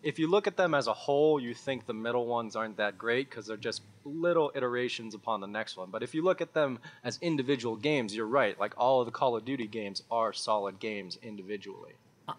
if you look at them as a whole, you think the middle ones aren't that great because they're just little iterations upon the next one. But if you look at them as individual games, you're right. Like, all of the Call of Duty games are solid games individually.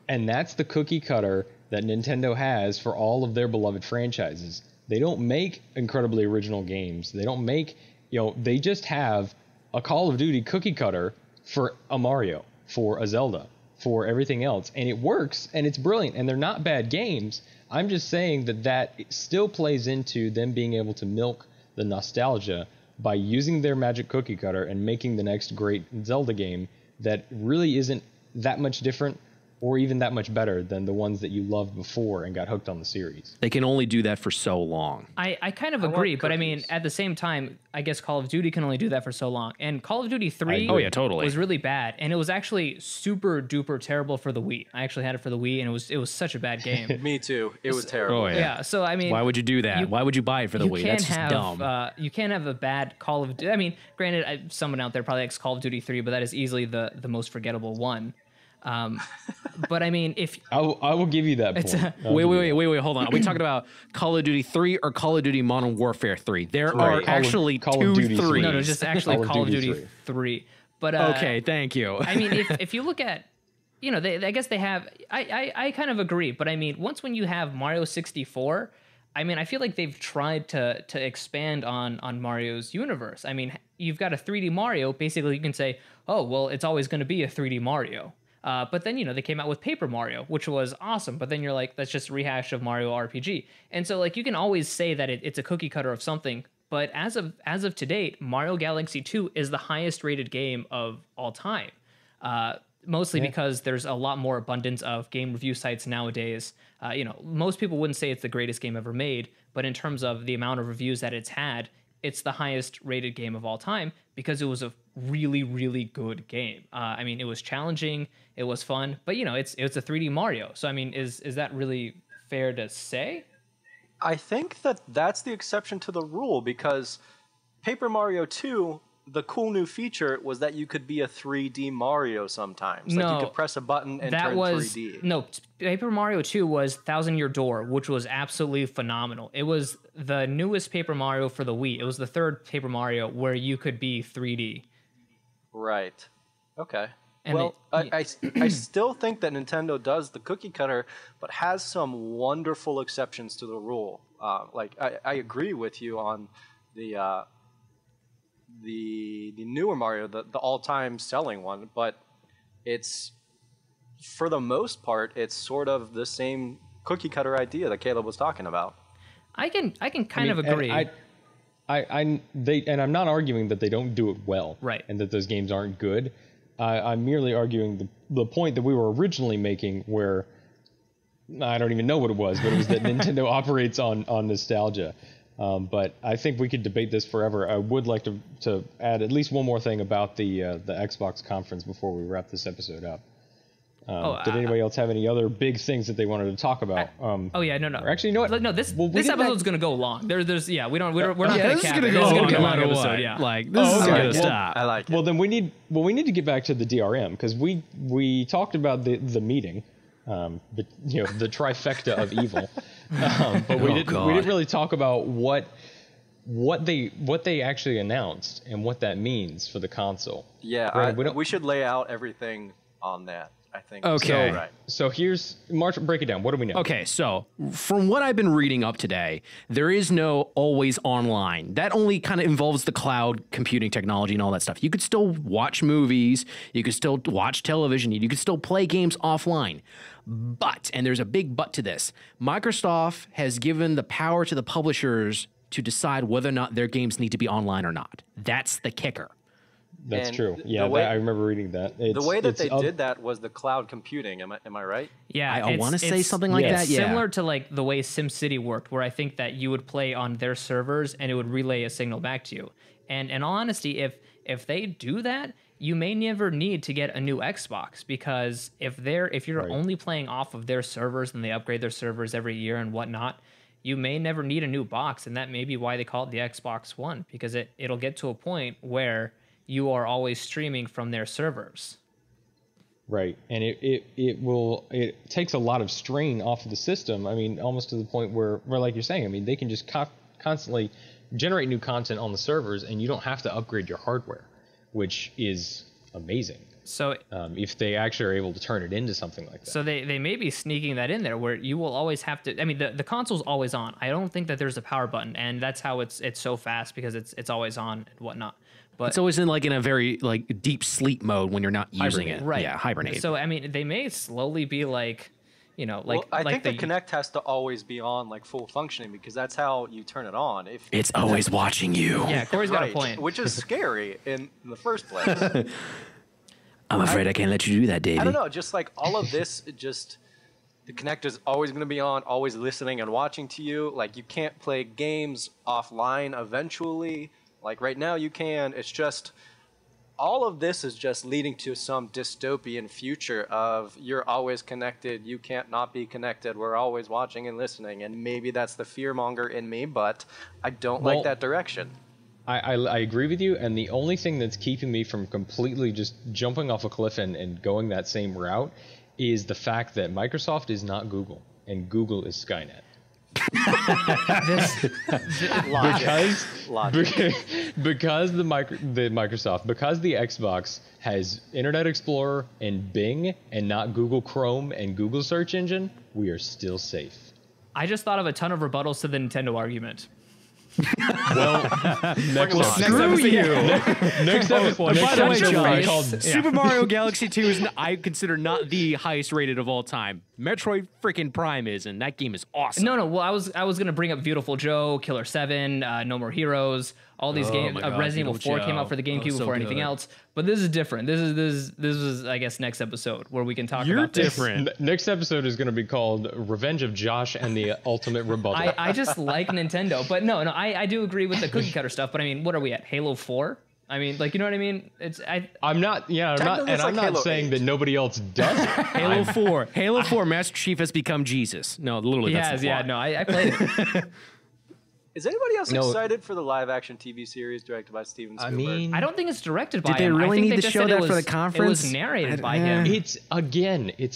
And that's the cookie cutter that Nintendo has for all of their beloved franchises. They don't make incredibly original games. They don't make, they just have a Call of Duty cookie cutter for a Mario, for a Zelda, for everything else. And it works, and it's brilliant, and they're not bad games. I'm just saying that still plays into them being able to milk the nostalgia by using their magic cookie cutter and making the next great Zelda game that really isn't that much different or even that much better than the ones that you loved before and got hooked on the series. They can only do that for so long. I kind of agree, but I mean, at the same time, I guess Call of Duty can only do that for so long. And Call of Duty 3 totally. was really bad, and it was actually super duper terrible for the Wii. I actually had it for the Wii, and it was such a bad game. Me too. It was terrible. Oh, Yeah, so I mean, why would you do that? Why would you buy it for the Wii? That's just dumb. You can't have a bad Call of Duty. I mean, granted, someone out there probably likes Call of Duty 3, but that is easily the most forgettable one. But I mean, if I will give you that point. Wait, hold on. Are we talking about Call of Duty 3 or Call of Duty Modern Warfare 3? There are actually Call of Duty 3. No, just actually Call of Duty 3. But okay, thank you. I mean, if you look at, you know, I guess they have. I kind of agree, but I mean, when you have Mario 64, I mean, I feel like they've tried to expand on Mario's universe. I mean, you've got a 3D Mario. Basically, you can say, oh, well, it's always going to be a 3D Mario. But then, you know, they came out with Paper Mario, which was awesome. But then you're like, that's just a rehash of Mario RPG. And so, like, you can always say that it's a cookie cutter of something. But as of to date, Mario Galaxy 2 is the highest rated game of all time. Mostly because there's a lot more abundance of game review sites nowadays. You know, most people wouldn't say it's the greatest game ever made, but in terms of the amount of reviews that it's had, it's the highest rated game of all time because it was a really, really good game. I mean, it was challenging, it was fun, but you know, it's a 3D Mario. So I mean, is that really fair to say? I think that's the exception to the rule because Paper Mario 2, the cool new feature was that you could be a 3D Mario sometimes. No, like you could press a button and turn 3D. No, Paper Mario 2 was Thousand Year Door, which was absolutely phenomenal. It was the newest Paper Mario for the Wii. It was the third Paper Mario where you could be 3D. Right. Okay. And well, I still think that Nintendo does the cookie cutter, but has some wonderful exceptions to the rule. Like I agree with you on the newer Mario, the all-time selling one, but it's, for the most part, it's sort of the same cookie cutter idea that Caleb was talking about. I can kind of agree. And I'm not arguing that they don't do it well, right, and that those games aren't good. I'm merely arguing the point that we were originally making, where I don't even know what it was, but it was that Nintendo operates on nostalgia. But I think we could debate this forever. I would like to add at least one more thing about the Xbox conference before we wrap this episode up. Did anybody else have any other big things that they wanted to talk about? No. Actually, you know what? No, this episode's going to go long. We're not going to this cap is it. This is going to be be a long no episode. what. Yeah. Like, this is going to stop. I like it. Well, then we need to get back to the DRM, because we talked about the meeting, but you know, the trifecta of evil, but we didn't really talk about what they actually announced and what that means for the console. Yeah, we should lay out everything on that, I think. Okay. So here's March. Break it down. What do we know? Okay, so from what I've been reading up today, there is no always online. That only kind of involves the cloud computing technology and all that stuff. You could still watch movies, you could still watch television, you could still play games offline. But, and there's a big but to this, Microsoft has given the power to the publishers to decide whether or not their games need to be online or not. That's the kicker. That's true. Yeah, I remember reading that. The way that they did that was the cloud computing. Am I right? Yeah, I want to say something like that. Yeah, similar to like the way SimCity worked, where I think that you would play on their servers and it would relay a signal back to you. And in all honesty, if they do that, you may never need to get a new Xbox, because if you're only playing off of their servers and they upgrade their servers every year and whatnot, you may never need a new box, and that may be why they call it the Xbox One, because it'll get to a point where you are always streaming from their servers. Right, and it takes a lot of strain off of the system. I mean, almost to the point where like you're saying, I mean, they can just constantly generate new content on the servers, and you don't have to upgrade your hardware, which is amazing. So if they actually are able to turn it into something like that. So they may be sneaking that in there, where you will always have to. I mean, the console's always on. I don't think that there's a power button, and that's how it's so fast, because it's always on and whatnot. But it's always in a very deep sleep mode when you're not using it. Right. Yeah, hibernate. So I mean, they may slowly be I think the Kinect has to always be on full functioning, because that's how you turn it on. It's always watching you. Yeah, Corey's got a point. Which is scary in the first place. I'm afraid I can't let you do that, Davey. I don't know, just like all of this, the Kinect is always going to be on, always listening and watching to you. Like, you can't play games offline eventually. Like, right now you can. It's just, all of this is just leading to some dystopian future of you're always connected, you can't not be connected, we're always watching and listening. And maybe that's the fearmonger in me, but I don't like that direction. I agree with you, and the only thing that's keeping me from completely just jumping off a cliff and going that same route is the fact that Microsoft is not Google, and Google is Skynet. Because the Microsoft, because the Xbox has Internet Explorer and Bing and not Google Chrome and Google search engine, we are still safe. I just thought of a ton of rebuttals to the Nintendo argument. Well, next episode. By the way, Josh, called Super Mario Galaxy 2 is, I consider, not the highest rated of all time. Metroid freaking Prime is, and that game is awesome. No. Well, I was gonna bring up Beautiful Joe, Killer 7, No More Heroes. All these games. Resident Evil 4 came out for the GameCube before anything else. But this is different. This is I guess next episode where we can talk about this. You're different. Next episode is going to be called Revenge of Josh and the Ultimate Rebuttal. I just like Nintendo, but no, I do agree with the cookie cutter stuff. But I mean, what are we at? Halo 4? I mean, like, you know what I mean? I'm not saying that nobody else does it. Halo 4, Master Chief has become Jesus. No, literally, that's the plot. No, I played it. Is anybody else excited for the live-action TV series directed by Steven Spielberg? I mean, I don't think it's directed by him. Did they really need to show that for the conference? It was narrated by him. It's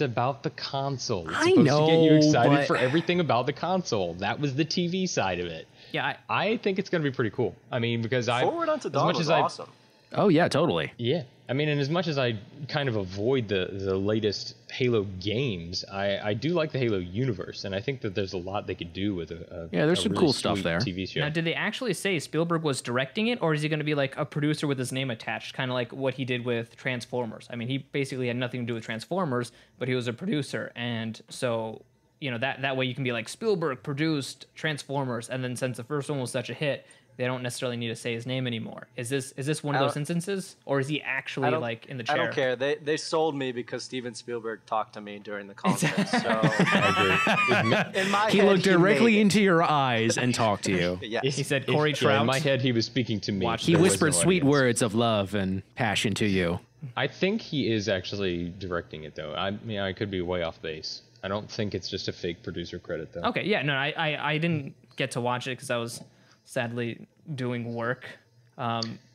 about the console. It's I supposed know, to get you excited but for everything about the console. That was the TV side of it. Yeah, I think it's going to be pretty cool. I mean, because Forward Unto Dawn was awesome. Oh yeah, totally. Yeah, I mean, and as much as I kind of avoid the latest Halo games, I do like the Halo universe, and I think that there's a lot they could do with there's some really cool stuff there. TV show. Now, did they actually say Spielberg was directing it, or is he going to be like a producer with his name attached, kind of like what he did with Transformers? I mean, he basically had nothing to do with Transformers, but he was a producer, and so, you know, that way you can be like, Spielberg produced Transformers, and then since the first one was such a hit, they don't necessarily need to say his name anymore. Is this one of those instances, or is he actually like in the chair? I don't care. They sold me because Steven Spielberg talked to me during the conference. So I agree. in my He head, looked directly into your eyes and talked to you. Yes. He said, Corey Trout. In my head, he was speaking to me. He whispered sweet words of love and passion to you. I think he is actually directing it, though. I mean, I could be way off base. I don't think it's just a fake producer credit, though. Okay, yeah, no, I didn't get to watch it because I was sadly doing work.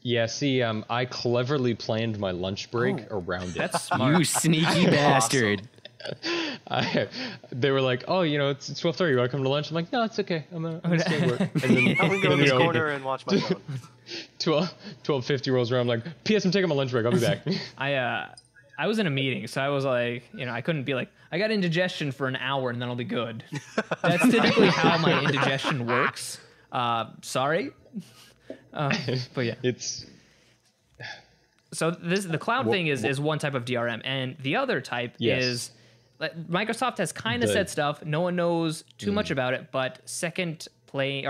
Yeah, see, I cleverly planned my lunch break around it. That's smart. You sneaky bastard. They were like, "Oh, you know, it's 12:30. You want to come to lunch?" I'm like, "No, it's okay. I'm gonna stay at work." And then, I'm gonna go in this corner and watch my phone. 12:50 rolls around. I'm like, "P.S. I'm taking my lunch break. I'll be back." I was in a meeting, so I was like, you know, I couldn't be like, I got indigestion for an hour and then I'll be good. That's typically how my indigestion works. Sorry. But yeah. It's so the cloud thing is one type of DRM, and the other type is Microsoft has kind of said stuff. No one knows too much about it, but playing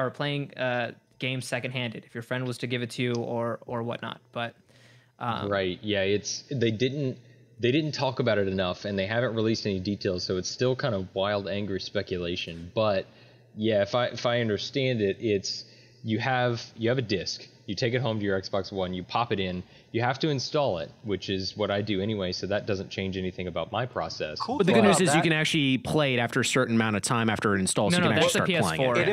games secondhanded. If your friend was to give it to you or whatnot, but right, yeah, they didn't talk about it enough, and they haven't released any details, so it's still kind of wild, angry speculation. But yeah, if I understand it, it's you have a disc. You take it home to your Xbox One, you pop it in, you have to install it, which is what I do anyway, so that doesn't change anything about my process. Cool. But the good news is you can actually play it after a certain amount of time after it installs, so you can actually start playing it.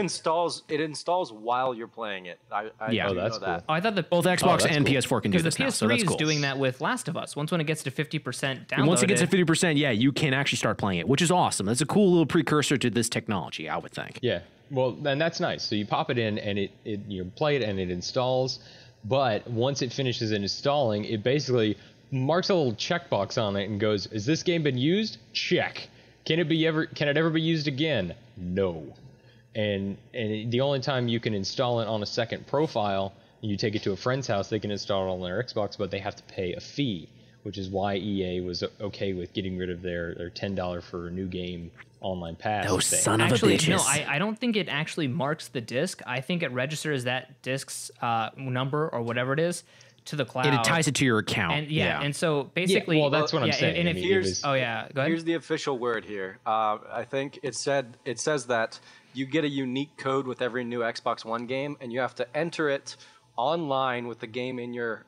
It installs while you're playing it. Oh, that's cool. I thought that both Xbox and PS4 can do this now, so that's cool. PS3 is doing that with Last of Us. Once when it gets to 50% downloaded. Once it gets to 50%, yeah, you can actually start playing it, which is awesome. That's a cool little precursor to this technology, I would think. Yeah. Well, and that's nice. So you pop it in, and you play it, and it installs. But once it finishes installing, it basically marks a little checkbox on it and goes, "Has this game been used? Check. Can it ever be used again? No." And the only time you can install it on a second profile, you take it to a friend's house, they can install it on their Xbox, but they have to pay a fee, which is why EA was okay with getting rid of their $10 for a new game online pass. Those son of a bitches. No, I don't think it actually marks the disc. I think it registers that disc's number or whatever it is to the cloud. And it ties it to your account. And and so basically, well, that's what I'm saying. And I if mean, here's, go ahead. Here's the official word here. I think it says that you get a unique code with every new Xbox One game, and you have to enter it online with the game in your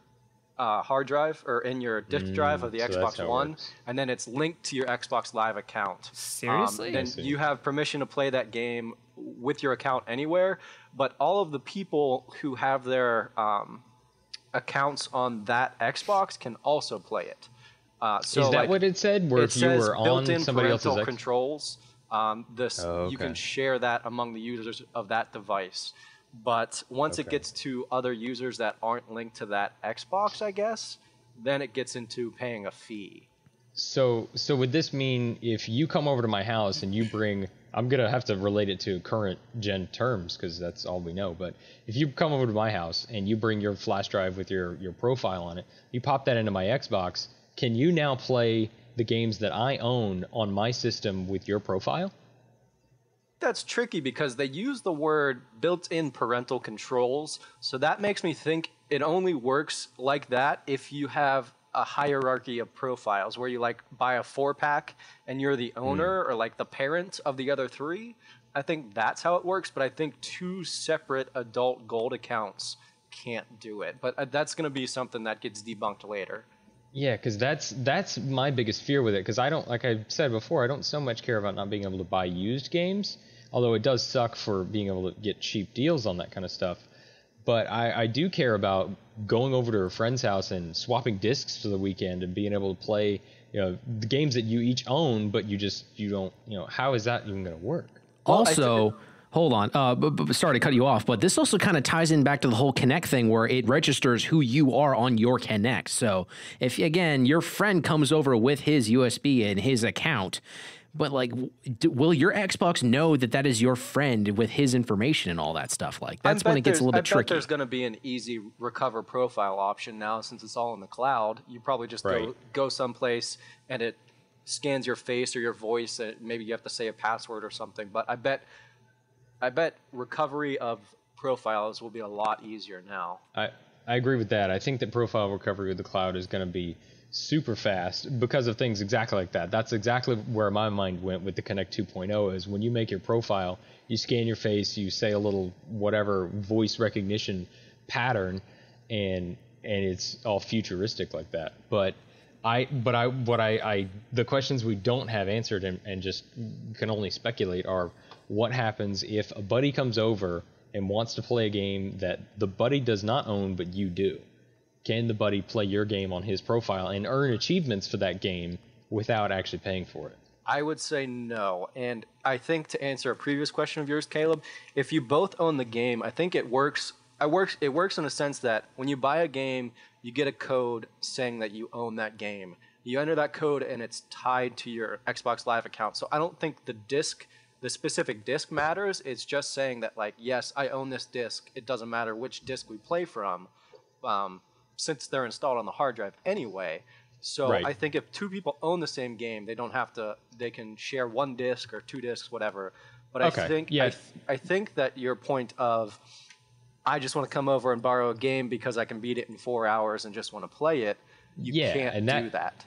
hard drive or in your disk drive of the Xbox One, and then it's linked to your Xbox Live account. Seriously? Then you have permission to play that game with your account anywhere, but all of the people who have their accounts on that Xbox can also play it. So is that what it said? Where if you were on somebody else's built-in controls, you can share that among the users of that device. But once it gets to other users that aren't linked to that Xbox, I guess, then it gets into paying a fee. So would this mean if you come over to my house and you bring, I'm going to have to relate it to current gen terms because that's all we know, but if you come over to my house and you bring your flash drive with your profile on it, you pop that into my Xbox, can you now play the games that I own on my system with your profile? That's tricky because they use the word built-in parental controls, so that makes me think it only works like that if you have a hierarchy of profiles where you like buy a 4-pack and you're the owner or like the parent of the other 3. I think that's how it works, but I think 2 separate adult gold accounts can't do it. But that's going to be something that gets debunked later. Yeah, because that's my biggest fear with it, because I don't, like I said before, I don't so much care about not being able to buy used games, although it does suck for being able to get cheap deals on that kind of stuff. But I do care about going over to a friend's house and swapping discs for the weekend and being able to play, the games that you each own, but you don't, how is that even going to work? Also, hold on, sorry to cut you off, but this also kind of ties in back to the whole Kinect thing where it registers who you are on your Kinect. So if, again, your friend comes over with his USB and his account, but like, will your Xbox know that is your friend with his information and all that stuff? Like, that's when it gets a little bit tricky. I bet there's going to be an easy recover profile option now since it's all in the cloud. You probably just go someplace and it scans your face or your voice, and maybe you have to say a password or something. But I bet recovery of profiles will be a lot easier now. I agree with that. I think that profile recovery with the cloud is going to be super fast because of things exactly like that. That's exactly where my mind went with the Kinect 2.0 is when you make your profile, you scan your face, you say a little whatever voice recognition pattern, and it's all futuristic like that. But the questions we don't have answered and just can only speculate are what happens if a buddy comes over and wants to play a game that the buddy does not own but you do. Can the buddy play your game on his profile and earn achievements for that game without actually paying for it? I would say no. And I think to answer a previous question of yours, Caleb, if you both own the game, I think it works. It works in a sense that when you buy a game, you get a code saying that you own that game. You enter that code and it's tied to your Xbox Live account. So I don't think the specific disc matters. It's just saying that, like, yes, I own this disc. It doesn't matter which disc we play from. Since they're installed on the hard drive anyway. So I think if 2 people own the same game, they can share 1 disc or 2 discs, whatever. But I think that your point of I just want to come over and borrow a game because I can beat it in 4 hours and just want to play it, you can't do that.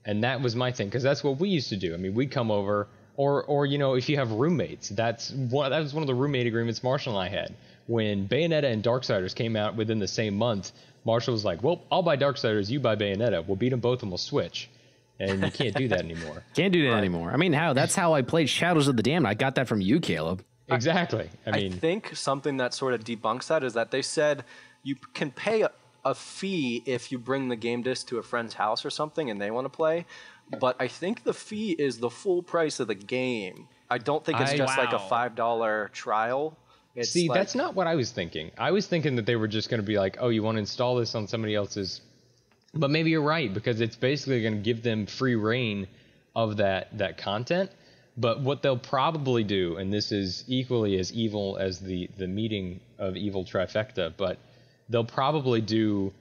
And that was my thing, because that's what we used to do. I mean, we'd come over, or if you have roommates, that was one of the roommate agreements Marshall and I had. When Bayonetta and Darksiders came out within the same month, Marshall was like, well, I'll buy Darksiders, you buy Bayonetta. We'll beat them both and we'll switch. And you can't do that anymore. Can't do that anymore. I mean, that's how I played Shadows of the Damned. I got that from you, Caleb. Exactly. I think something that sort of debunks that is that they said you can pay a fee if you bring the game disc to a friend's house or something and they want to play. But I think the fee is the full price of the game. I don't think it's just like a $5 trial. That's not what I was thinking. I was thinking that they were just going to be like, oh, you want to install this on somebody else's. But maybe you're right, because it's basically going to give them free reign of that content. But what they'll probably do, and this is equally as evil as the meeting of evil trifecta, but they'll probably do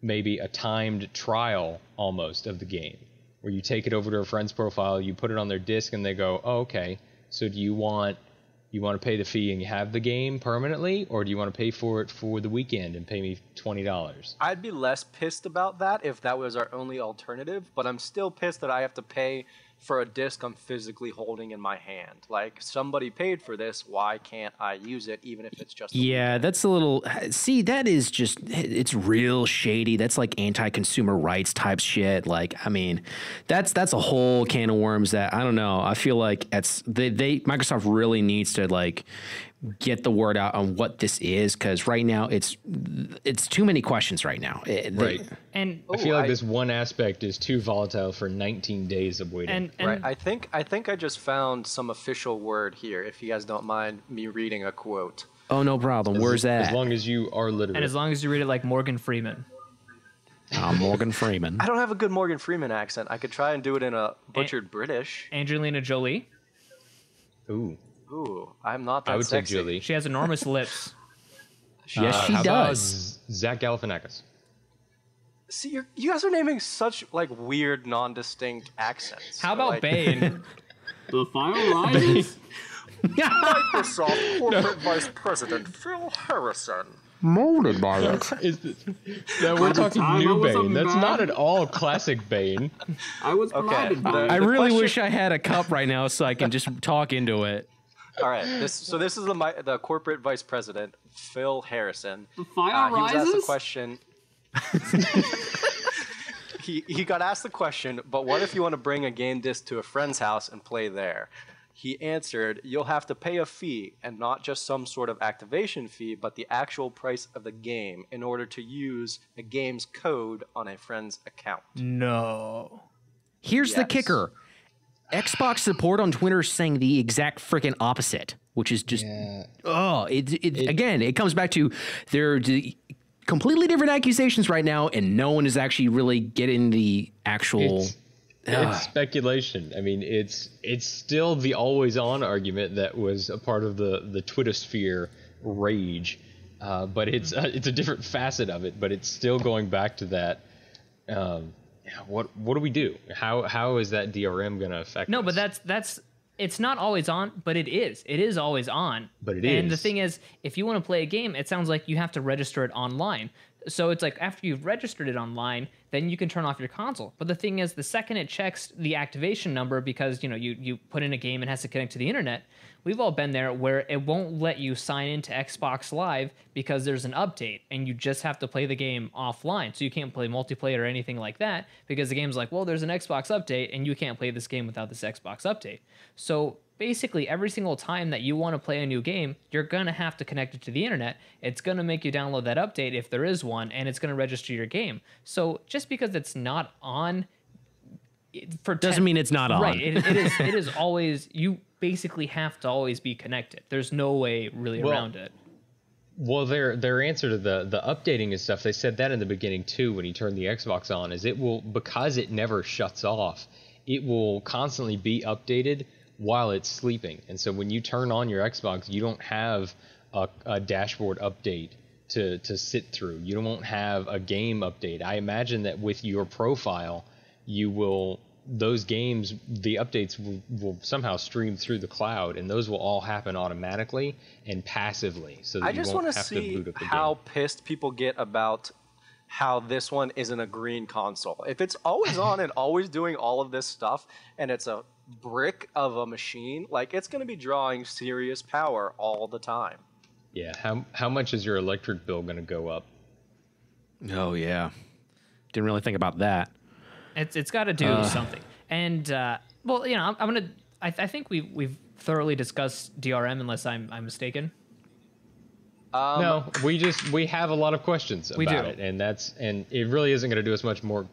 maybe a timed trial almost of the game, where you take it over to a friend's profile, you put it on their disc, and they go, oh, okay, so do you want You want to pay the fee and you have the game permanently, or do you want to pay for it for the weekend and pay me $20? I'd be less pissed about that if that was our only alternative, but I'm still pissed that I have to pay for a disc I'm physically holding in my hand. Like, somebody paid for this, why can't I use it, even if it's just a weekend? That's a little, see, that is just, it's real shady. That's like anti-consumer rights type shit. Like, I mean, that's a whole can of worms that, I don't know. I feel like Microsoft really needs to like get the word out on what this is, because right now it's too many questions right now. Right. And I feel like this one aspect is too volatile for 19 days of waiting. And Right. I think I just found some official word here, if you guys don't mind me reading a quote. Oh, no problem. Where's that? As long as you are literate. and as long as you read it like Morgan Freeman. Morgan Freeman. I don't have a good Morgan Freeman accent. I could try and do it in a butchered British. Angelina Jolie. Ooh. Ooh, I'm not that I would sexy. say Julie. She has enormous lips. Yes, she How about does. Zach Galifianakis? See, you guys are naming such like weird, non-distinct accents. How about like, Bane? The final rises. Microsoft corporate vice president Phil Harrison? Molded by it. No, we're talking time I new was a Bane. That's man. not at all classic Bane. I was provided by I The really question- wish I had a cup right now so I can just talk into it. All right, this is the corporate vice president Phil Harrison. The final He was asked the rises? question. he got asked the question, but what if you want to bring a game disc to a friend's house and play there? He answered, you'll have to pay a fee, and not just some sort of activation fee, but the actual price of the game in order to use a game's code on a friend's account. No. Here's the Yes. kicker. Xbox support on Twitter is saying the exact freaking opposite, which is just, again, it comes back to they're completely different accusations right now, and no one is actually really getting the actual... It's speculation. I mean, it's still the always-on argument that was a part of the Twittersphere rage, but it's a different facet of it. But it's still going back to that. What do we do? How is that DRM going to affect? No, us? but that's it's not always on, but it is. It is always on. But it And the is. thing is, if you want to play a game, it sounds like you have to register it online. So it's like after you've registered it online, then you can turn off your console. But the thing is, the second it checks the activation number, because you put in a game and it has to connect to the internet, we've all been there where it won't let you sign into Xbox Live because there's an update and you just have to play the game offline. So you can't play multiplayer or anything like that because the game's like, well, there's an Xbox update and you can't play this game without this Xbox update. So basically every single time that you want to play a new game, you're going to have to connect it to the internet. It's going to make you download that update if there is one, and it's going to register your game. So just because it's not on Doesn't mean it's not on. Right. It is always, you basically have to always be connected. There's no way really around it. Well, their answer to the updating and stuff, they said that in the beginning too when you turn the Xbox on, is it will, because it never shuts off, it will constantly be updated while it's sleeping. And so when you turn on your Xbox, you don't have a dashboard update to sit through. You won't have a game update. I imagine that with your profile, those games, the updates will somehow stream through the cloud, and those will all happen automatically and passively, so that I you just won't want to have to see boot up the how game. pissed people get about how this one isn't a green console. If it's always on and always doing all of this stuff, and it's a brick of a machine, like, it's going to be drawing serious power all the time. Yeah, how much is your electric bill going to go up? Oh, yeah. Didn't really think about that. It's got to do something. And well, I think we've thoroughly discussed DRM, unless I'm mistaken. No, we have a lot of questions We about do. it, and it really isn't going to do us much more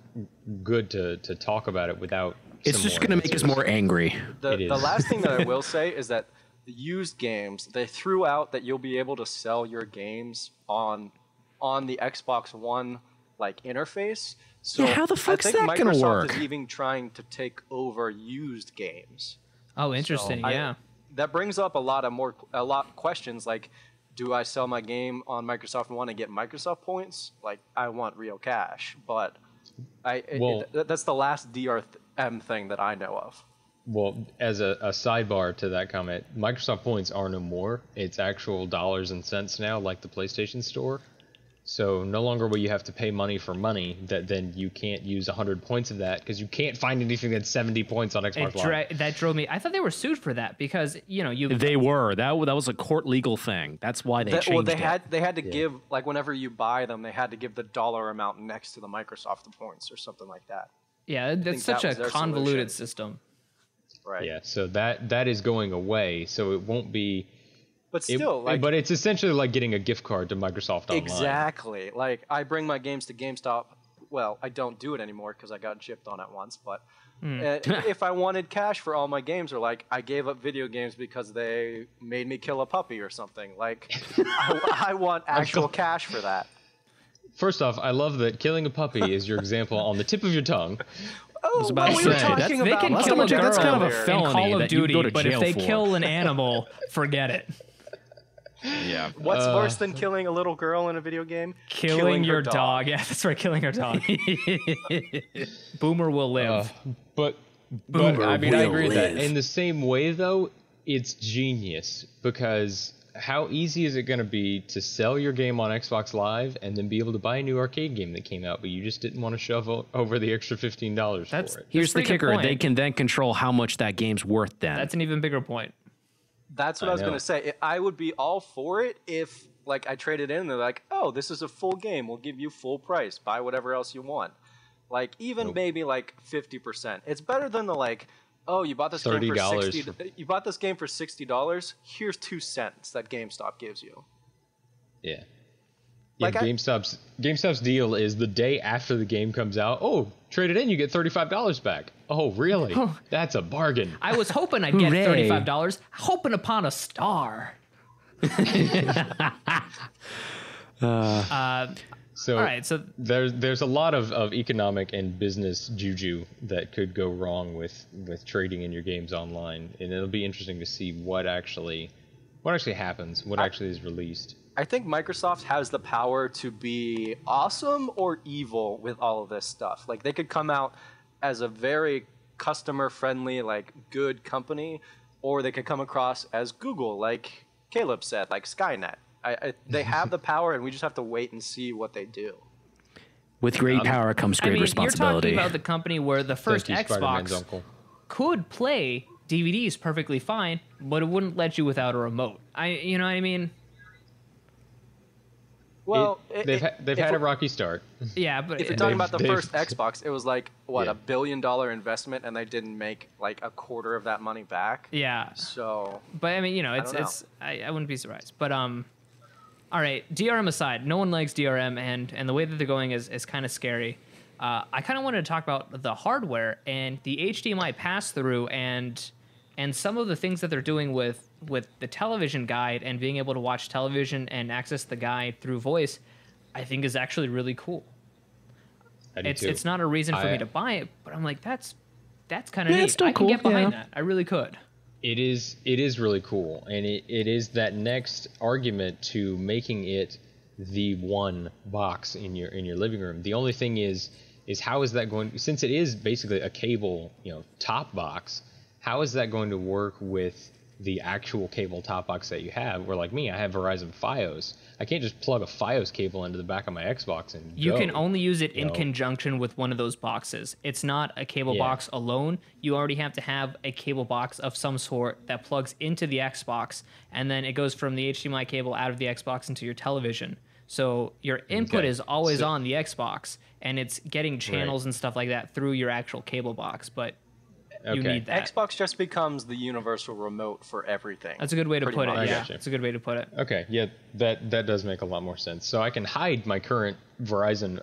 good to talk about it without. It's just going to make us more angry. It is. The last thing that I will say is that the used games, they threw out that you'll be able to sell your games on the Xbox One like interface. So Yeah, how the fuck's I think that gonna Microsoft work? is even trying to take over used games. Oh, interesting. So Yeah. That brings up a lot of questions like, do I sell my game on Microsoft One and get Microsoft points? Like, I want real cash, but that's the last DRM thing that I know of. Well, as a sidebar to that comment, Microsoft points are no more. It's actual dollars and cents now, like the PlayStation Store. So no longer will you have to pay money for money that then you can't use 100 points of that because you can't find anything that's 70 points on Xbox Live. That drove me. I thought they were sued for that because, you know, They were. That was a court legal thing. That's why they changed it. They had to give, like, whenever you buy them, they had to give the dollar amount next to the Microsoft points or something like that. Yeah, that's such a convoluted system. Right. Yeah, so that is going away, so it won't be... But still, but it's essentially like getting a gift card to Microsoft Online. Exactly. Like, I bring my games to GameStop. Well, I don't do it anymore because I got gypped on it once. But if I wanted cash for all my games, or like I gave up video games because they made me kill a puppy or something, like I want actual cash for that. First off, I love that killing a puppy is your example on the tip of your tongue. Oh, well, we were talking they about can kill a girl that's kind of a felony in Call of that you Duty, go to but if jail they for. kill an animal, forget it. Yeah. What's worse than killing a little girl in a video game? Killing her your dog. Yeah, that's right. Killing her dog. Boomer will live. But I mean, I agree with that. In the same way, though, it's genius because how easy is it going to be to sell your game on Xbox Live and then be able to buy a new arcade game that came out, but you just didn't want to shove over the extra $15 for it? Here's the kicker. They can then control how much that game's worth then. That's an even bigger point. That's what I was going to say. I would be all for it if, like, I traded in and they're like, oh, this is a full game. We'll give you full price. Buy whatever else you want. Like, even maybe, like, 50%. It's better than the, like, oh, you bought this game for $60. You bought this game for $60. Here's 2 cents that GameStop gives you. Yeah. Like GameStop's deal is the day after the game comes out. Oh, trade it in, you get $35 back. Oh, really? That's a bargain. I was hoping I'd get $35, hoping upon a star. So, all right, so there's a lot of economic and business juju that could go wrong with trading in your games online, and it'll be interesting to see what actually happens, what actually is released. I think Microsoft has the power to be awesome or evil with all of this stuff. Like, they could come out as a very customer-friendly, like, good company, or they could come across as Google, like Caleb said, like Skynet. They have the power, and we just have to wait and see what they do. With great power comes great responsibility. You're talking about the company where the first Xbox could play DVDs perfectly fine, but it wouldn't let you without a remote. You know what I mean? Well, they've had a rocky start. Yeah, but if you're talking about the first Xbox, it was like $1 billion investment, and they didn't make like a quarter of that money back. Yeah. So, but I mean, you know, I wouldn't be surprised. But all right, DRM aside, no one likes DRM, and the way that they're going is kind of scary. I kind of wanted to talk about the hardware and the HDMI pass-through and some of the things that they're doing with the television guide and being able to watch television and access the guide through voice, I think is actually really cool. It's not a reason for me to buy it, but I'm like, that's kind of neat. Still I cool. can get behind that. I really could. It is really cool, and it is that next argument to making it the one box in your living room. The only thing is how is that going, since it is basically a cable, top box, how is that going to work with the actual cable top box that you have? Where, like me, I have Verizon Fios. I can't just plug a Fios cable into the back of my Xbox and you can only use it in conjunction with one of those boxes. It's not a cable box alone. You already have to have a cable box of some sort that plugs into the Xbox, and then it goes from the HDMI cable out of the Xbox into your television. So your input is always on the Xbox, and it's getting channels and stuff like that through your actual cable box, but you need that. Xbox just becomes the universal remote for everything. That's a good way to put it. Yeah, that's a good way to put it. Okay, yeah, that does make a lot more sense. So I can hide my current Verizon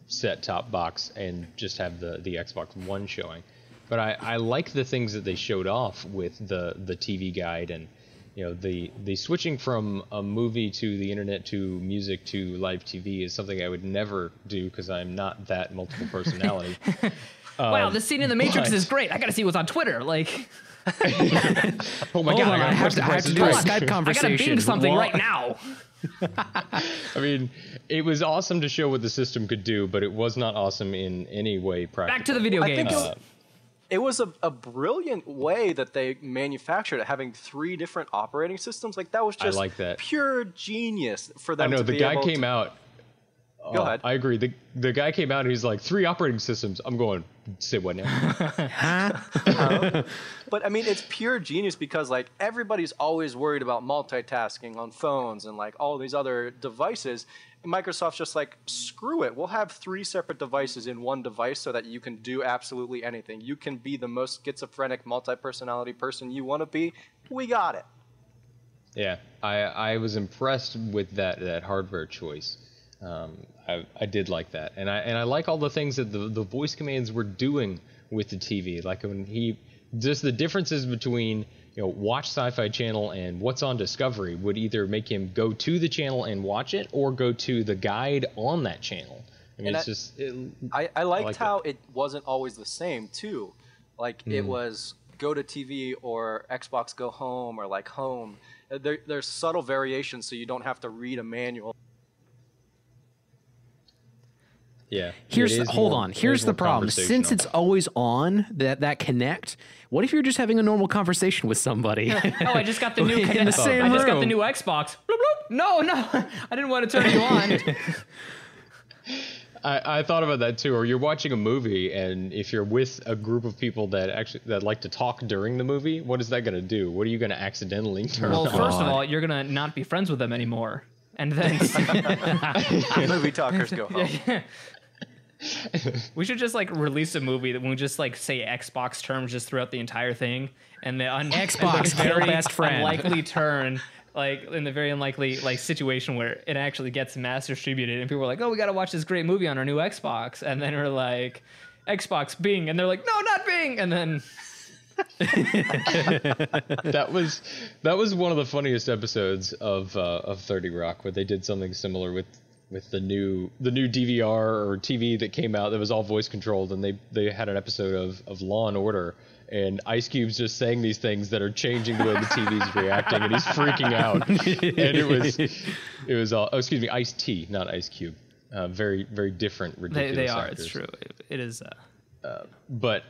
set-top box and just have the Xbox One showing. But I like the things that they showed off with the TV guide and the switching from a movie to the internet to music to live TV is something I would never do because I'm not that multiple personality. Wow, this scene in The Matrix is great. I got to see what's on Twitter. Like, oh my God, I have to do a Skype conversation. I got to Bing something right now. I mean, it was awesome to show what the system could do, but it was not awesome in any way practical. Back to the video games. it was a brilliant way that they manufactured it, having 3 different operating systems. Like that was just I like that. pure genius for them. I know to the be guy able came to, out. Go ahead. I agree. The guy came out and he's like 3 operating systems. I'm going, say what now? But I mean, it's pure genius because like everybody's always worried about multitasking on phones and like all these other devices. And Microsoft's just like, screw it. We'll have 3 separate devices in one device so that you can do absolutely anything. You can be the most schizophrenic, multi-personality person you want to be. We got it. Yeah, I was impressed with that hardware choice. I did like that, and I like all the things that the voice commands were doing with the TV. Like when just the differences between watch Sci-Fi Channel and what's on Discovery would either make him go to the channel and watch it or go to the guide on that channel. I mean, I liked how it wasn't always the same too. Like it was go to TV or Xbox Go Home or like home. There's subtle variations so you don't have to read a manual. Yeah. Here's the problem. Since it's always on that connect, what if you're just having a normal conversation with somebody? Oh, I just got the new in the same I just got room. the new Xbox. Bloop, bloop. No, I didn't want to turn you on. I thought about that too. Or you're watching a movie, and if you're with a group of people that like to talk during the movie, what is that going to do? What are you going to accidentally turn on? Well, first of all, you're gonna not be friends with them anymore, and then Movie talkers go home. Yeah. We should just like release a movie that we just like say Xbox terms just throughout the entire thing, and the Xbox, very best friend. unlikely turn, like in the very unlikely like situation where it actually gets mass distributed, and people are like, "Oh, we got to watch this great movie on our new Xbox," and then we're like, "Xbox Bing," and they're like, "No, not Bing," and then. that was one of the funniest episodes of 30 Rock, where they did something similar with the new DVR or TV that came out that was all voice controlled, and they had an episode of Law and Order, and Ice Cube's just saying these things that are changing the way the TV's reacting, and he's freaking out. And it was all Ice-T, not Ice Cube. Very, very different, ridiculous They are. actors. It's true. It is. But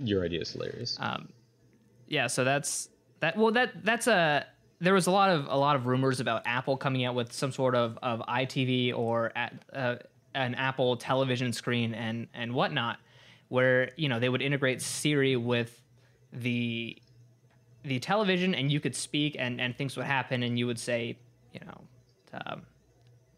your idea is hilarious. Yeah. So that's that. Well, that's a. There was a lot of rumors about Apple coming out with some sort of iTV or an Apple television screen and whatnot, where they would integrate Siri with the television, and you could speak and things would happen, and you would say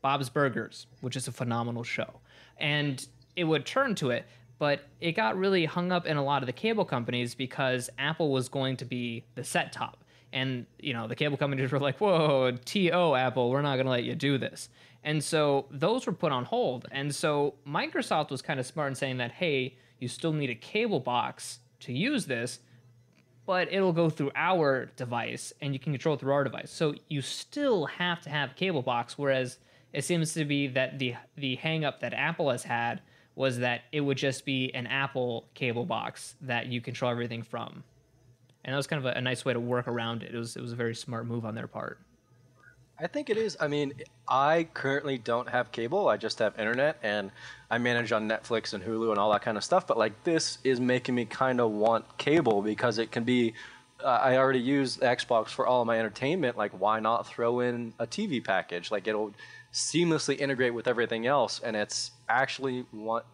Bob's Burgers, which is a phenomenal show, and it would turn to it. But it got really hung up in a lot of the cable companies because Apple was going to be the set top. And, the cable companies were like, whoa, T.O. Apple, we're not going to let you do this. And so those were put on hold. And so Microsoft was kind of smart in saying that, hey, you still need a cable box to use this, but it'll go through our device and you can control it through our device. So you still have to have a cable box, whereas it seems to be that the hang up that Apple has had was that it would just be an Apple cable box that you control everything from. And that was kind of a nice way to work around it. It was a very smart move on their part. I think it is. I mean, I currently don't have cable. I just have internet, and I manage on Netflix and Hulu and all that kind of stuff. But like, this is making me kind of want cable because it can be. I already use the Xbox for all of my entertainment. Like, why not throw in a TV package? Like, it'll seamlessly integrate with everything else, and it's actually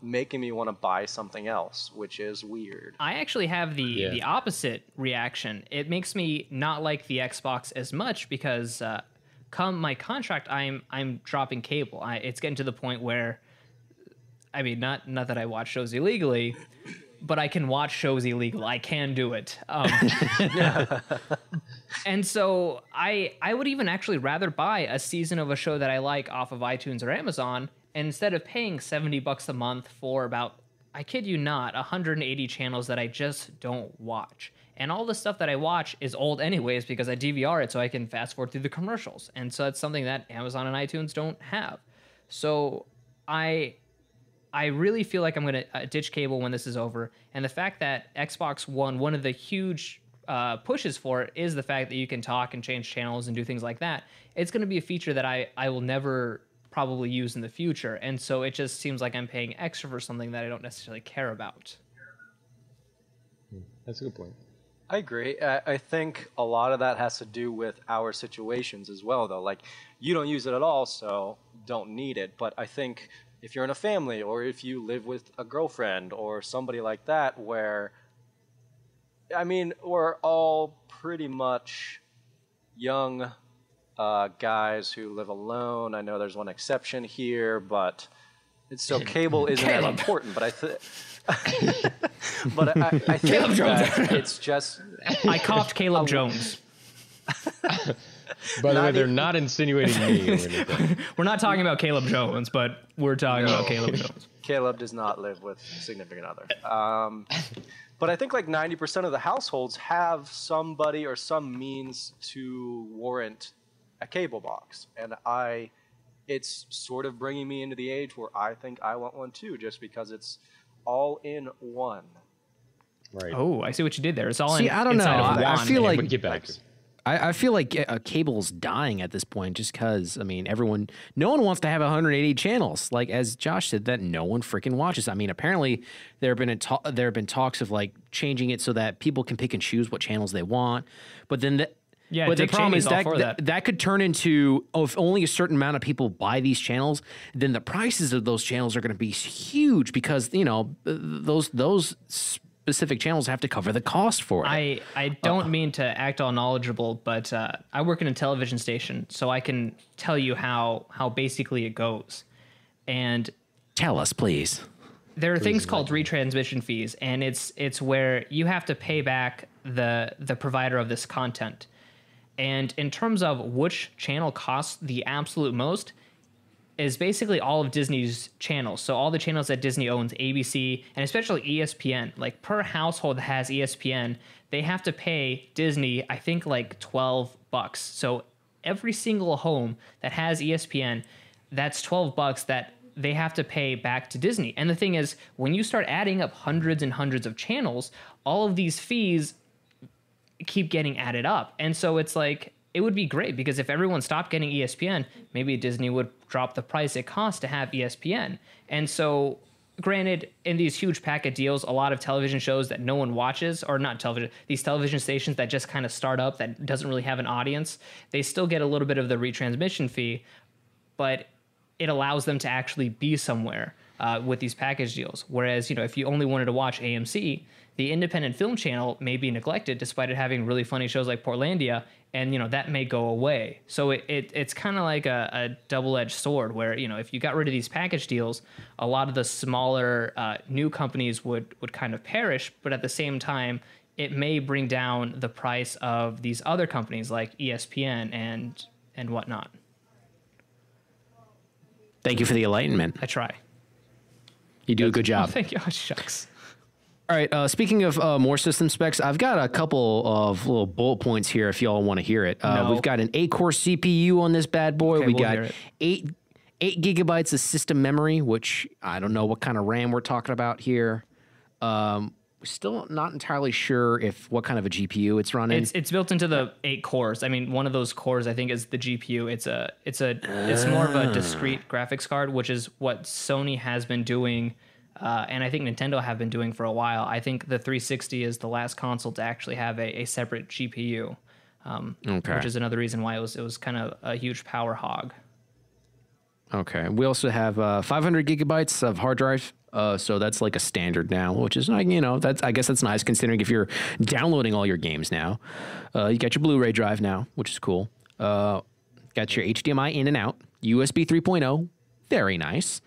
making me want to buy something else, which is weird. I actually have the opposite reaction. It makes me not like the Xbox as much because come my contract, I'm dropping cable. It's getting to the point where, I mean, not that I watch shows illegally, but I can watch shows illegal. I can do it. And so I would even actually rather buy a season of a show that I like off of iTunes or Amazon, and instead of paying $70 a month for about, I kid you not, 180 channels that I just don't watch. And all the stuff that I watch is old anyways because I DVR it so I can fast forward through the commercials. And so that's something that Amazon and iTunes don't have. So I really feel like I'm going to ditch cable when this is over. And the fact that Xbox one of the huge pushes for it is the fact that you can talk and change channels and do things like that. It's going to be a feature that I will never probably use in the future. And so it just seems like I'm paying extra for something that I don't necessarily care about. That's a good point. I agree. I think a lot of that has to do with our situations as well, though. Like, you don't use it at all, so don't need it. But I think if you're in a family or if you live with a girlfriend or somebody like that, where, I mean, we're all pretty much young guys who live alone. I know there's one exception here, but it's still cable isn't as important. But I think. But I think that it's just... I coughed Caleb Jones. By the way, they're not insinuating me or anything. We're not talking about Caleb Jones, but we're talking about Caleb Jones. Caleb does not live with a significant other. But I think like 90% of the households have somebody or some means to warrant a cable box. And it's sort of bringing me into the age where I think I want one too, just because it's all in one. Right. Oh, I see what you did there. It's all See, in. I don't know. I feel like get back. I feel like cable's dying at this point, just because, I mean, no one wants to have 180 channels. Like, as Josh said, that no one freaking watches. I mean, apparently there have been talks of like changing it so that people can pick and choose what channels they want. But then but the problem is that could turn into, if only a certain amount of people buy these channels, then the prices of those channels are going to be huge because, you know, those specific channels have to cover the cost for it. I don't mean to act all knowledgeable, but I work in a television station, so I can tell you how basically it goes. And tell us, please. There are things called retransmission fees, and it's where you have to pay back the provider of this content. And in terms of which channel costs the absolute most, is basically all of Disney's channels. So all the channels that Disney owns, ABC, and especially ESPN. Like, per household that has ESPN, they have to pay Disney, I think, like $12. So every single home that has ESPN, that's $12 that they have to pay back to Disney. And the thing is, when you start adding up hundreds and hundreds of channels, all of these fees keep getting added up. And so it's like, it would be great because if everyone stopped getting ESPN, maybe Disney would drop the price it costs to have ESPN. And so, granted, in these huge packet deals, a lot of television shows that no one watches, or not television, these television stations that just kind of start up that doesn't really have an audience, they still get a little bit of the retransmission fee, but it allows them to actually be somewhere with these package deals. Whereas, you know, if you only wanted to watch AMC, the independent film channel may be neglected despite it having really funny shows like Portlandia, and, you know, that may go away. So it's kind of like a double-edged sword where, you know, if you got rid of these package deals, a lot of the smaller new companies would kind of perish, but at the same time, it may bring down the price of these other companies like ESPN and whatnot. Thank you for the enlightenment. I try. You do a good job. Oh, thank you. Oh, shucks. All right. Speaking of more system specs, I've got a couple of little bullet points here if y'all want to hear it. We've got an 8-core CPU on this bad boy. Okay, we got 8 gigabytes of system memory, which I don't know what kind of RAM we're talking about here. Still not entirely sure what kind of a GPU it's running. It's built into the 8 cores. I mean, one of those cores I think is the GPU. It's more of a discrete graphics card, which is what Sony has been doing, and I think Nintendo have been doing for a while. I think the 360 is the last console to actually have a separate GPU, which is another reason why it was kind of a huge power hog. Okay. We also have 500 gigabytes of hard drive. So that's like a standard now, which is like, you know, I guess that's nice considering if you're downloading all your games now. You got your Blu-ray drive now, which is cool. Got your HDMI in and out, USB 3.0, very nice.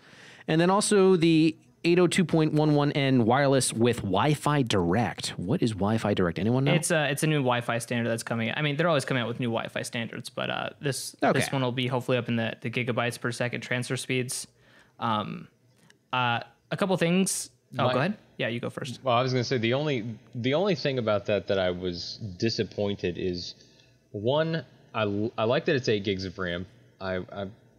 And then also the 802.11n wireless with Wi-Fi Direct. What is Wi-Fi Direct? Anyone know? It's a new Wi-Fi standard that's coming. I mean, they're always coming out with new Wi-Fi standards, but this one will be hopefully up in the gigabytes per second transfer speeds. A couple things. Go ahead. Yeah, you go first. Well, I was going to say the only thing about that I was disappointed is, one, I like that it's 8 gigs of RAM.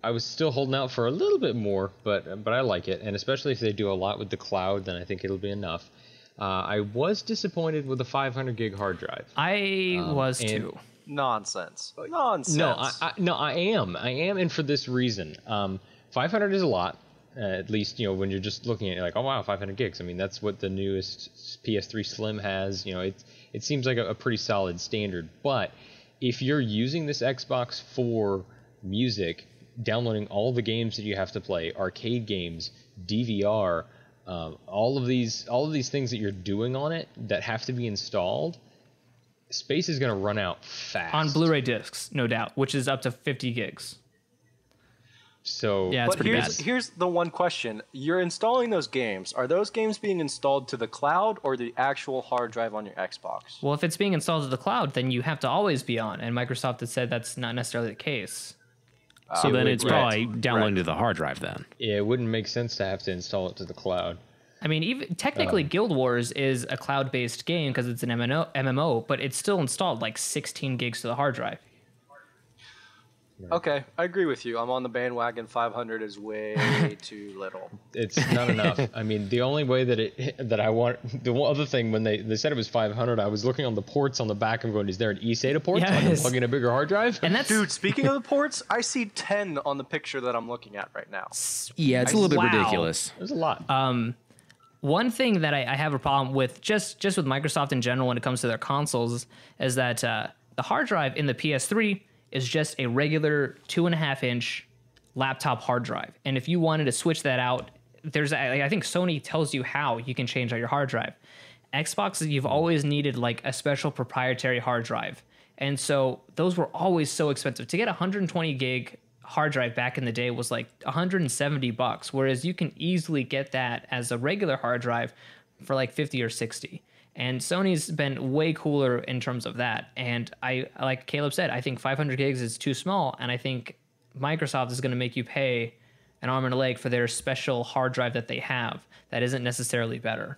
I was still holding out for a little bit more, but I like it, and especially if they do a lot with the cloud, then I think it'll be enough. I was disappointed with the 500 gig hard drive. I was too. Nonsense. No, I am, and for this reason. 500 is a lot. At least, when you're just looking at it like, oh wow, 500 gigs. I mean, that's what the newest PS3 Slim has. It seems like a pretty solid standard. But if you're using this Xbox for music, downloading all the games that you have to play, arcade games, DVR, all of these things that you're doing on it that have to be installed, space is going to run out fast. On Blu-ray discs, no doubt, which is up to 50 gigs. So yeah, it's pretty bad. Here's the one question. You're installing those games. Are those games being installed to the cloud or the actual hard drive on your Xbox? Well, if it's being installed to the cloud, then you have to always be on. And Microsoft has said that's not necessarily the case. So then it's probably downloading to the hard drive then. Yeah, it wouldn't make sense to have to install it to the cloud. I mean, even technically Guild Wars is a cloud-based game because it's an MMO, but it's still installed like 16 gigs to the hard drive. Okay, I agree with you. I'm on the bandwagon. 500 is way too little. It's not enough. I mean, the only way that I want, the one other thing, when they said it was 500, I was looking on the ports on the back and going, is there an eSATA port? Yes. So I can plug in a bigger hard drive? And that's, Dude, speaking of the ports, I see 10 on the picture that I'm looking at right now. Yeah, it's a little bit Wow. ridiculous. There's a lot. one thing that I have a problem with, just with Microsoft in general when it comes to their consoles, is that the hard drive in the PS3 is just a regular 2.5-inch laptop hard drive. And if you wanted to switch that out, I think Sony tells you how you can change out your hard drive. Xbox, you've always needed like a special proprietary hard drive. And so those were always so expensive. To get a 120 gig hard drive back in the day was like $170, whereas you can easily get that as a regular hard drive for like 50 or 60. And Sony's been way cooler in terms of that. And I, like Caleb said, I think 500 gigs is too small. And I think Microsoft is going to make you pay an arm and a leg for their special hard drive that they have that isn't necessarily better.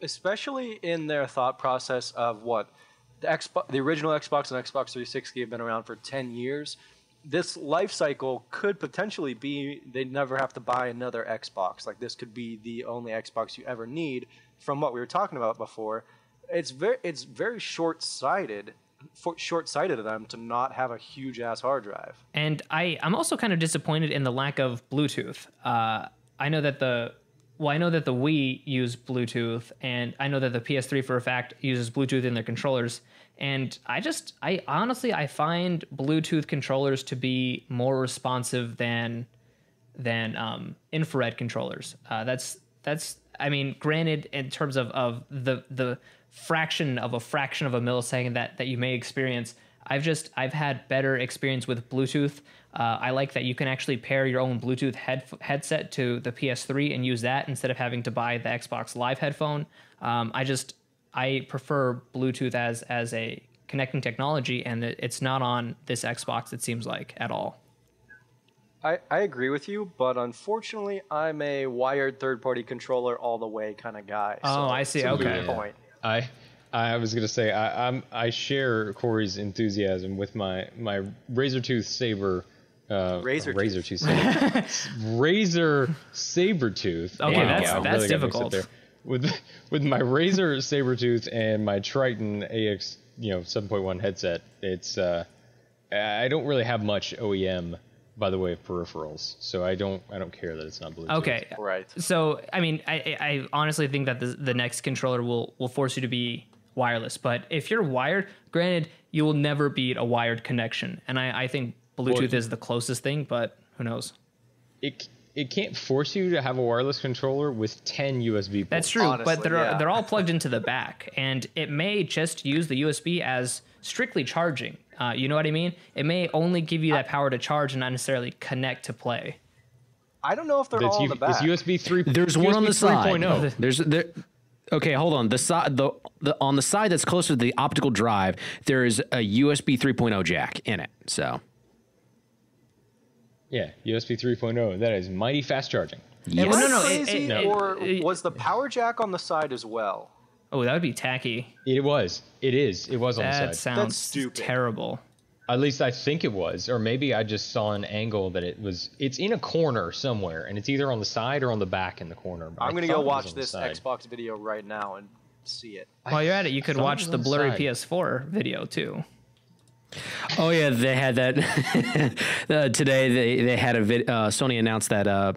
Especially in their thought process of what the original Xbox and Xbox 360 have been around for 10 years. This life cycle could potentially be they'd never have to buy another Xbox. Like this could be the only Xbox you ever need. From what we were talking about before, it's very short-sighted of them to not have a huge ass hard drive. And I'm also kind of disappointed in the lack of Bluetooth. I know that the Wii used Bluetooth, and I know that the PS3 for a fact uses Bluetooth in their controllers. And I honestly find Bluetooth controllers to be more responsive than infrared controllers. I mean, granted, in terms of the fraction of a millisecond that you may experience, I've had better experience with Bluetooth. I like that you can actually pair your own Bluetooth headset to the PS3 and use that instead of having to buy the Xbox Live headphone. I prefer Bluetooth as a connecting technology, and it's not on this Xbox, it seems like, at all. I agree with you, but unfortunately, I'm a wired third-party controller all the way kind of guy. Oh, I see. Okay. Point. I was gonna say I share Corey's enthusiasm with my Razer Tooth Saber. Razer Saber Tooth. Okay, wow, that's difficult. With my Razer Sabertooth and my Triton AX 7.1 headset, it's I don't really have much OEM by the way of peripherals, so I don't care that it's not Bluetooth. Okay, right. So I mean, I honestly think that the next controller will force you to be wireless, but if you're wired, granted, you will never beat a wired connection, and I think Bluetooth is the closest thing, but who knows? It can't force you to have a wireless controller with 10 USB ports. That's true, honestly, but they're all plugged into the back, and it may just use the USB as strictly charging. You know what I mean? It may only give you that power to charge and not necessarily connect to play. I don't know if they're all on the back. It's USB 3. There's USB one on the side. 3.0. Okay, hold on. On the side that's closer to the optical drive, there is a USB 3.0 jack in it. So. Yeah, USB 3.0. That is mighty fast charging. Yes. Or was the power jack on the side as well? Oh, that would be tacky. It was. It is. It was on the side. That sounds That's stupid. Terrible. At least I think it was, or maybe I just saw an angle that it's in a corner somewhere, and it's either on the side or on the back in the corner. I'm going to go watch this Xbox video right now and see it. While you're at it, you could watch the blurry PS4 video too. Oh yeah, they had that today. They had Sony announced that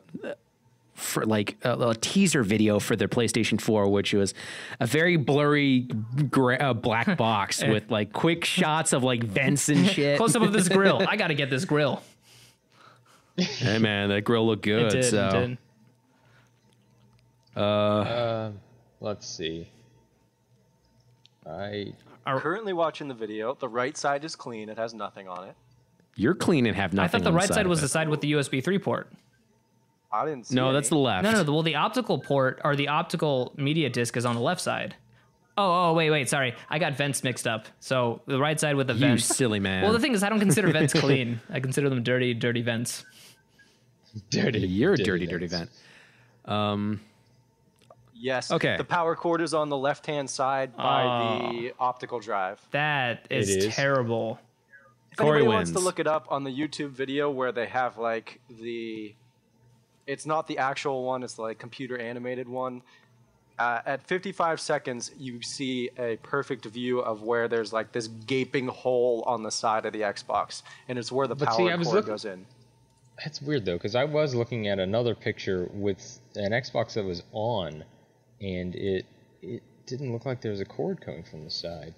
for like a teaser video for their PlayStation 4, which was a very blurry black box with like quick shots of like vents and shit. Close up of this grill. I got to get this grill. Hey man, that grill looked good. It did. Let's see. I'm currently watching the video. The right side is clean. It has nothing on it. You're clean and have nothing. I thought the right side was the the side with the USB 3 port. I didn't see No, any. that's the left. No. Well, the optical port or the optical media disc is on the left side. Wait. Sorry, I got vents mixed up. So the right side with the vents. You silly man. Well, the thing is, I don't consider vents clean. I consider them dirty vents. You're a dirty vent. Yes. Okay. The power cord is on the left-hand side by the optical drive. That is terrible. If anybody wants to look it up on the YouTube video where they have like it's not the actual one, it's the like computer animated one. At 55 seconds, you see a perfect view of where there's like this gaping hole on the side of the Xbox, and it's where the power cord goes in. That's weird though, because I was looking at another picture with an Xbox that was on, and it didn't look like there was a cord coming from the side.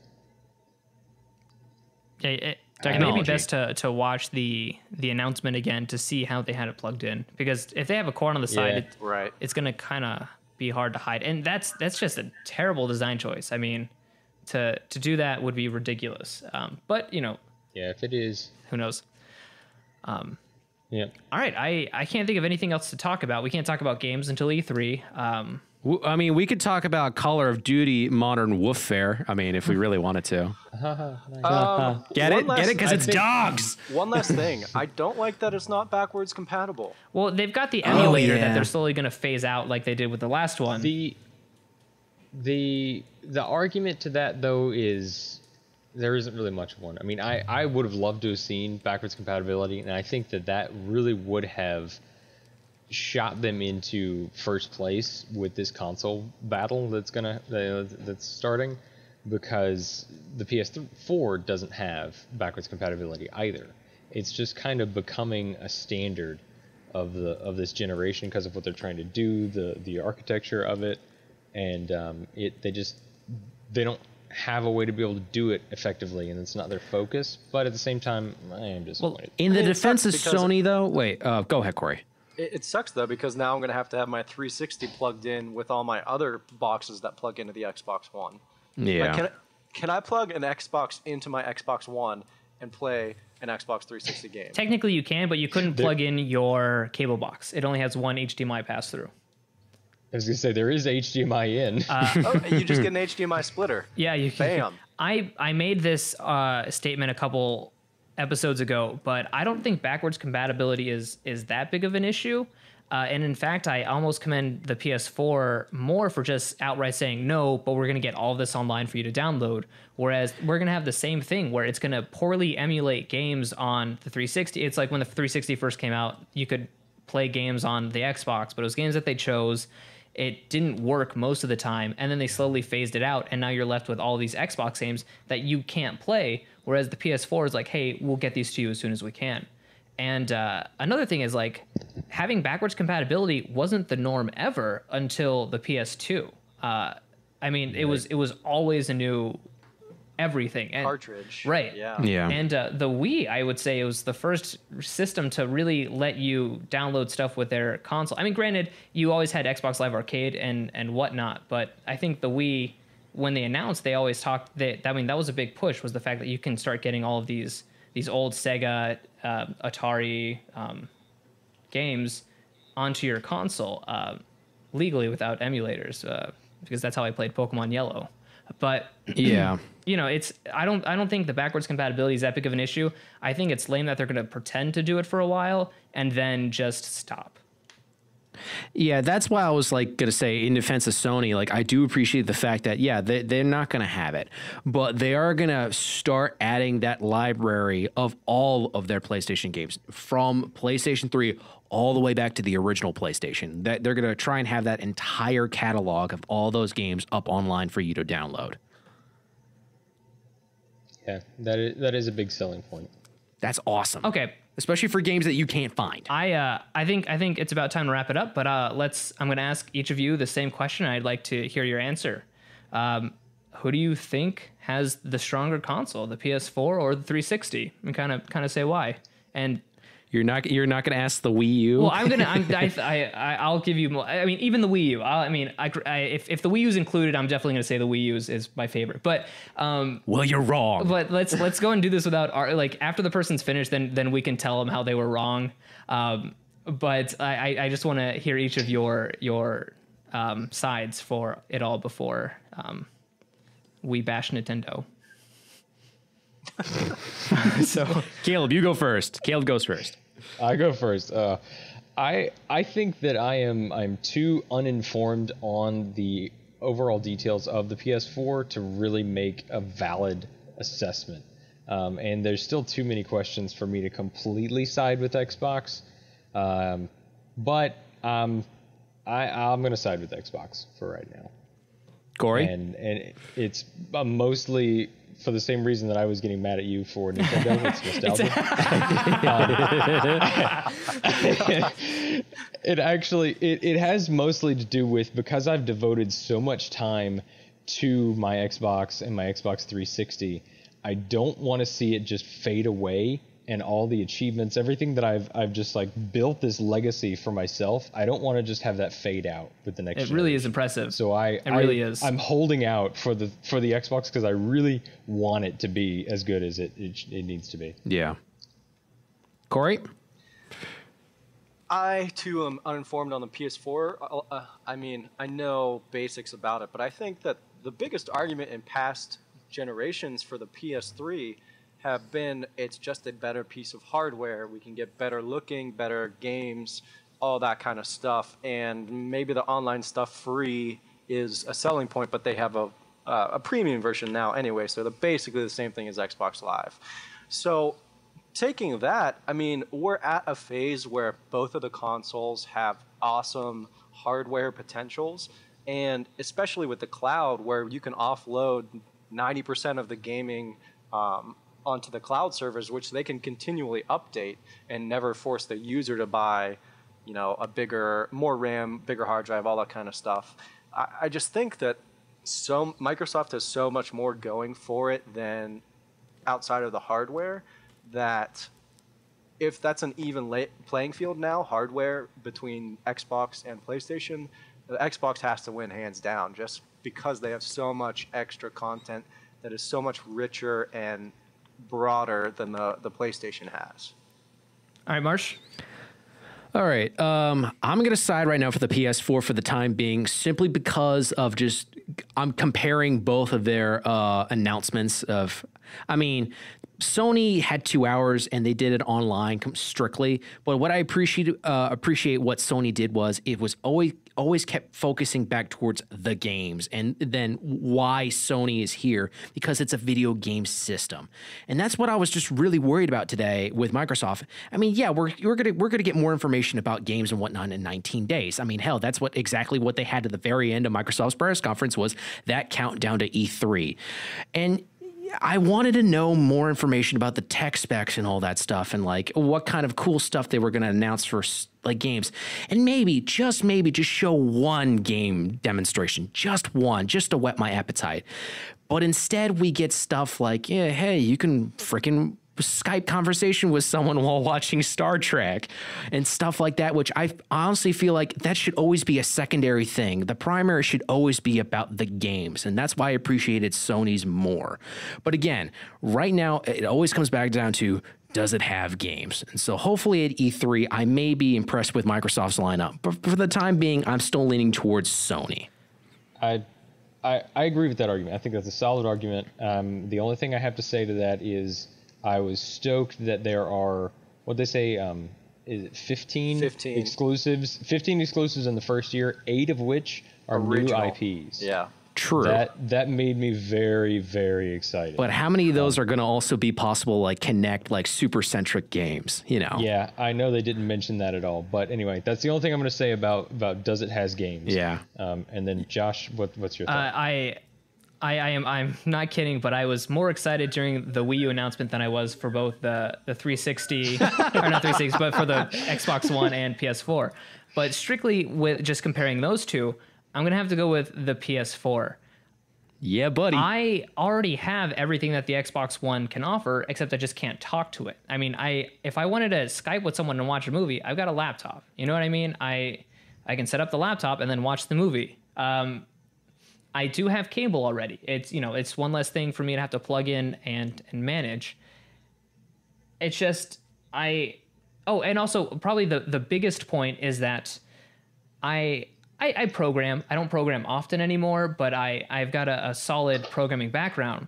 Yeah, it may be best to watch the announcement again to see how they had it plugged in, because if they have a cord on the side, it's gonna kind of be hard to hide, and that's just a terrible design choice. I mean, to do that would be ridiculous. But you know, yeah, if it is, who knows? Yeah. All right, I can't think of anything else to talk about. We can't talk about games until E3. I mean, we could talk about Call of Duty Modern Warfare. I mean, if we really wanted to. Get it? Because it's dogs. One last thing. I don't like that it's not backwards compatible. Well, they've got the emulator that they're slowly going to phase out like they did with the last one. The argument to that, though, is there isn't really much of one. I mean, I would have loved to have seen backwards compatibility, and I think that really would have shot them into first place with this console battle that's starting, because the PS4 doesn't have backwards compatibility either. It's just kind of becoming a standard of this generation because of what they're trying to do, the architecture of it, and they don't have a way to be able to do it effectively, and it's not their focus. But at the same time, I am disappointed. In the defense of Sony, though, go ahead, Corey. It sucks, though, because now I'm going to have my 360 plugged in with all my other boxes that plug into the Xbox One. Yeah. Like, can I plug an Xbox into my Xbox One and play an Xbox 360 game? Technically, you can, but you couldn't plug in your cable box. It only has one HDMI pass-through. I was going to say, there is HDMI in. You just get an HDMI splitter. Yeah, you can. Bam. I made this statement a couple episodes ago, but I don't think backwards compatibility is that big of an issue. And in fact, I almost commend the PS4 more for just outright saying no, but we're going to get all this online for you to download. Whereas we're going to have the same thing where it's going to poorly emulate games on the 360. It's like when the 360 first came out, you could play games on the Xbox, but it was games that they chose. It didn't work most of the time, and then they slowly phased it out, and now you're left with all these Xbox games that you can't play, whereas the PS4 is like, hey, we'll get these to you as soon as we can. And another thing is, like, having backwards compatibility wasn't the norm ever until the PS2. I mean, it was always a new everything. And, cartridge. Right. Yeah. And the Wii, I would say, it was the first system to really let you download stuff with their console. I mean, granted, you always had Xbox Live Arcade and whatnot, but I think the Wii, when they announced, they always talked that, I mean, that was a big push, was the fact that you can start getting all of these old Sega, Atari games onto your console legally without emulators, because that's how I played Pokemon Yellow. But yeah, you know, I don't think the backwards compatibility is that big of an issue. I think it's lame that they're going to pretend to do it for a while and then just stop. Yeah, that's why I was like going to say, in defense of Sony, like, I do appreciate the fact that, yeah, they're not going to have it, but they are going to start adding that library of all of their PlayStation games from PlayStation 3 all the way back to the original PlayStation. That they're going to try and have that entire catalog of all those games up online for you to download. Yeah, that is a big selling point. That's awesome. Okay. Especially for games that you can't find. I think it's about time to wrap it up, but I'm going to ask each of you the same question. I'd like to hear your answer. Who do you think has the stronger console, the PS4 or the 360? And kind of say why. And you're not going to ask the Wii U. Well, I'll give you more. I mean, even the Wii U. If the Wii U is included, I'm definitely going to say the Wii U is my favorite. But well, you're wrong. But let's go and do this without after the person's finished, then we can tell them how they were wrong. But I just want to hear each of your sides for it all before we bash Nintendo. So Caleb, you go first. Caleb goes first. I go first. I think that I'm too uninformed on the overall details of the PS4 to really make a valid assessment. And there's still too many questions for me to completely side with Xbox. But I'm going to side with Xbox for right now. Corey? And it's mostly for the same reason that I was getting mad at you for Nintendo. It's nostalgia. It has mostly to do with, because I've devoted so much time to my Xbox and my Xbox 360, I don't want to see it just fade away, and all the achievements, everything that I've just like built this legacy for myself. I don't want to just have that fade out with the next generation. It really is impressive. So it really is. I'm holding out for the Xbox because I really want it to be as good as it needs to be. Yeah. Corey? I too am uninformed on the PS4. I mean, I know basics about it, but I think that the biggest argument in past generations for the PS3 have been it's just a better piece of hardware. We can get better looking, better games, all that kind of stuff. And maybe the online stuff free is a selling point, but they have a premium version now anyway. So they're basically the same thing as Xbox Live. So taking that, I mean, we're at a phase where both of the consoles have awesome hardware potentials. And especially with the cloud, where you can offload 90% of the gaming onto the cloud servers, which they can continually update and never force the user to buy, more RAM, bigger hard drive, all that kind of stuff. I just think that Microsoft has so much more going for it than outside of the hardware, that if that's an even playing field now, hardware between Xbox and PlayStation, the Xbox has to win hands down, just because they have so much extra content that is so much richer and broader than the PlayStation has. All right, Marsh. All right. I'm going to side right now for the PS4 for the time being, simply because of I'm comparing both of their announcements of, Sony had 2 hours and they did it online strictly. But what I appreciate what Sony did was it was always kept focusing back towards the games, and then why Sony is here, because it's a video game system. And that's what I was just really worried about today with Microsoft. Yeah, we're gonna get more information about games and whatnot in 19 days. Hell, that's exactly what they had at the very end of Microsoft's press conference, was that countdown to E3. And I wanted to know more information about the tech specs and all that stuff, and what kind of cool stuff they were going to announce for games, and just show one game demonstration, just one, just to whet my appetite. But instead we get stuff like, yeah, hey, you can freaking Skype conversation with someone while watching Star Trek and stuff like that, which I honestly feel like that should always be a secondary thing. The primary should always be about the games, and that's why I appreciated Sony's more. But again, right now, it always comes back down to, does it have games? And so hopefully at E3, I may be impressed with Microsoft's lineup, but for the time being, I'm still leaning towards Sony. I agree with that argument. I think that's a solid argument. The only thing I have to say to that is, I was stoked that there are, what they say, is it 15 exclusives? 15 exclusives in the first year, 8 of which are original new IPs. Yeah. True. That made me very, very excited. But how many of those are going to also be possible, Kinect, super-centric games, Yeah, I know they didn't mention that at all. But anyway, that's the only thing I'm going to say about does it has games. Yeah. And then, Josh, what's your thought? I'm not kidding, but I was more excited during the Wii U announcement than I was for both the 360 or not 360, but for the Xbox One and PS4. But strictly with just comparing those two, I'm gonna have to go with the PS4. Yeah, buddy. I already have everything that the Xbox One can offer, except I just can't talk to it. I mean, if I wanted to Skype with someone and watch a movie, I've got a laptop. You know what I mean? I can set up the laptop and then watch the movie. I do have cable already. It's one less thing for me to have to plug in and manage. It's just and also probably the biggest point is that I program. I don't program often anymore, but I've got a solid programming background,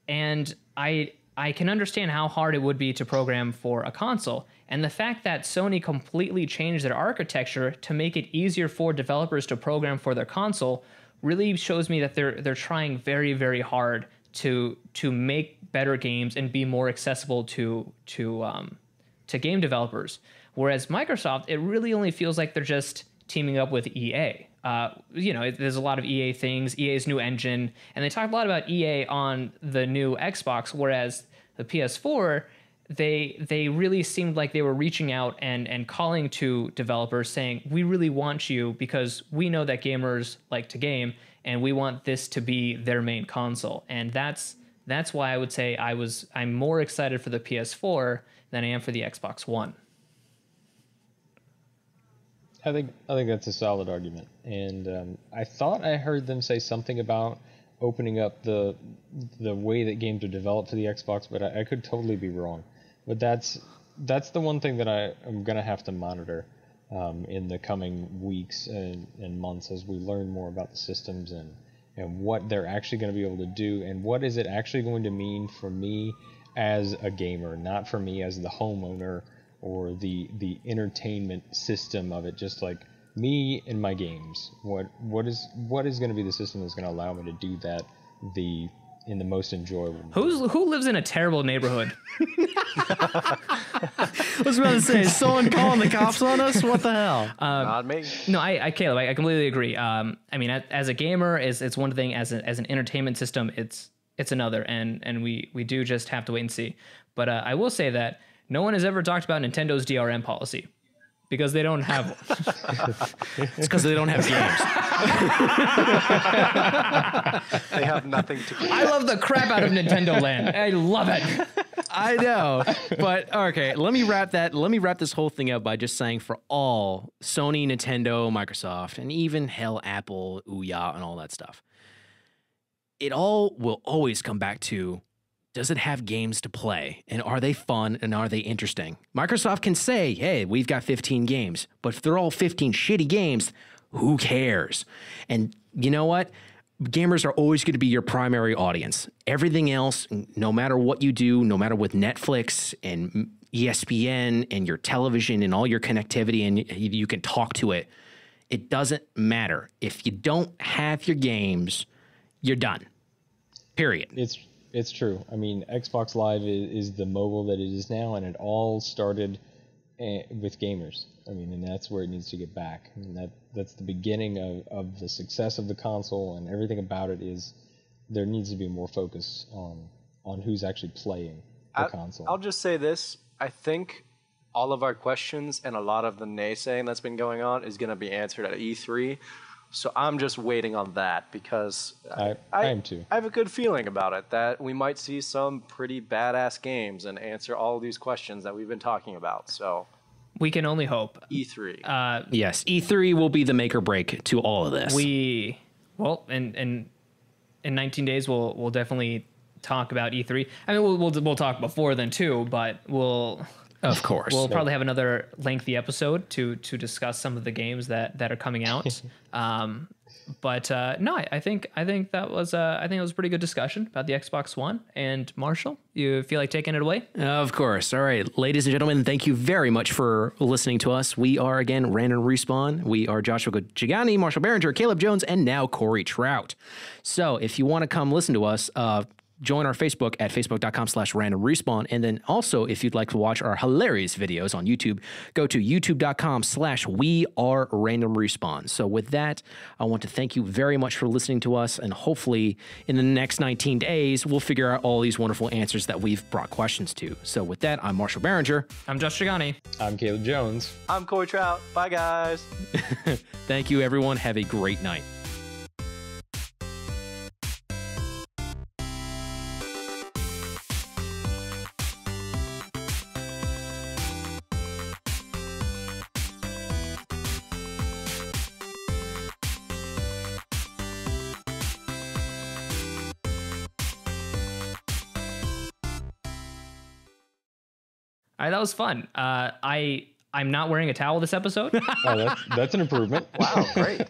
and I can understand how hard it would be to program for a console. And the fact that Sony completely changed their architecture to make it easier for developers to program for their console really shows me that they're trying very, very hard to make better games and be more accessible to game developers. Whereas Microsoft, it really only feels like they're just teaming up with EA. There's a lot of EA things, EA's new engine, and they talked a lot about EA on the new Xbox, whereas the PS4, they really seemed like they were reaching out and calling to developers saying, we really want you because we know that gamers like to game and we want this to be their main console. And that's why I would say I'm more excited for the PS4 than I am for the Xbox One. I think that's a solid argument, and I thought I heard them say something about opening up the way that games are developed for the Xbox, but I could totally be wrong. But that's the one thing that I'm gonna have to monitor in the coming weeks and months as we learn more about the systems and what they're actually going to be able to do, and what is it actually going to mean for me as a gamer, not for me as the homeowner or the entertainment system of it, just like me and my games. What is going to be the system that's going to allow me to do that in the most enjoyable way? Who lives in a terrible neighborhood? I was about to say, is someone calling the cops on us? What the hell? Not me. No, Caleb, I completely agree. I mean, as a gamer, it's one thing. As an entertainment system, it's another, and we do just have to wait and see. But I will say that no one has ever talked about Nintendo's DRM policy because they don't have one. It's because they don't have games. They have nothing to do. I love the crap out of Nintendo Land. I love it. I know, but okay. Let me wrap this whole thing up by just saying, for all Sony, Nintendo, Microsoft, and even hell, Apple, Ouya, and all that stuff, it all will always come back to: does it have games to play? And are they fun? And are they interesting? Microsoft can say, hey, we've got 15 games. But if they're all 15 shitty games, who cares? And you know what? Gamers are always going to be your primary audience. Everything else, no matter what you do, no matter with Netflix and ESPN and your television and all your connectivity and you can talk to it, it doesn't matter. If you don't have your games, you're done. Period. It's true. I mean, Xbox Live is the mobile that it is now, and it all started with gamers. I mean, and that's where it needs to get back. I mean, that's the beginning of the success of the console, and everything about it is there needs to be more focus on who's actually playing the console. I'll just say this. I think all of our questions and a lot of the naysaying that's been going on is going to be answered at E3. So I'm just waiting on that because I am too. I have a good feeling about it that we might see some pretty badass games and answer all of these questions that we've been talking about. So we can only hope. E3. Yes, E3 will be the make or break to all of this. In 19 days we'll definitely talk about E3. I mean, we'll talk before then too, but of course, we'll probably have another lengthy episode to discuss some of the games that are coming out. No, I think that was a pretty good discussion about the Xbox One. And Marshall, you feel like taking it away? Of course. All right, ladies and gentlemen, thank you very much for listening to us. We are again Random Respawn. We are Joshua Gigani, Marshall Behringer, Caleb Jones, and now Corey Trout. So if you want to come listen to us, join our Facebook at facebook.com/random respawn. And then also, if you'd like to watch our hilarious videos on YouTube, go to youtube.com/wearerandomrespawn. So with that, I want to thank you very much for listening to us. And hopefully in the next 19 days, we'll figure out all these wonderful answers that we've brought questions to. So with that, I'm Marshall Barringer. I'm Josh Trigani. I'm Caleb Jones. I'm Corey Trout. Bye, guys. Thank you, everyone. Have a great night. All right, that was fun. I'm not wearing a towel this episode. Oh, that's an improvement. Wow, great.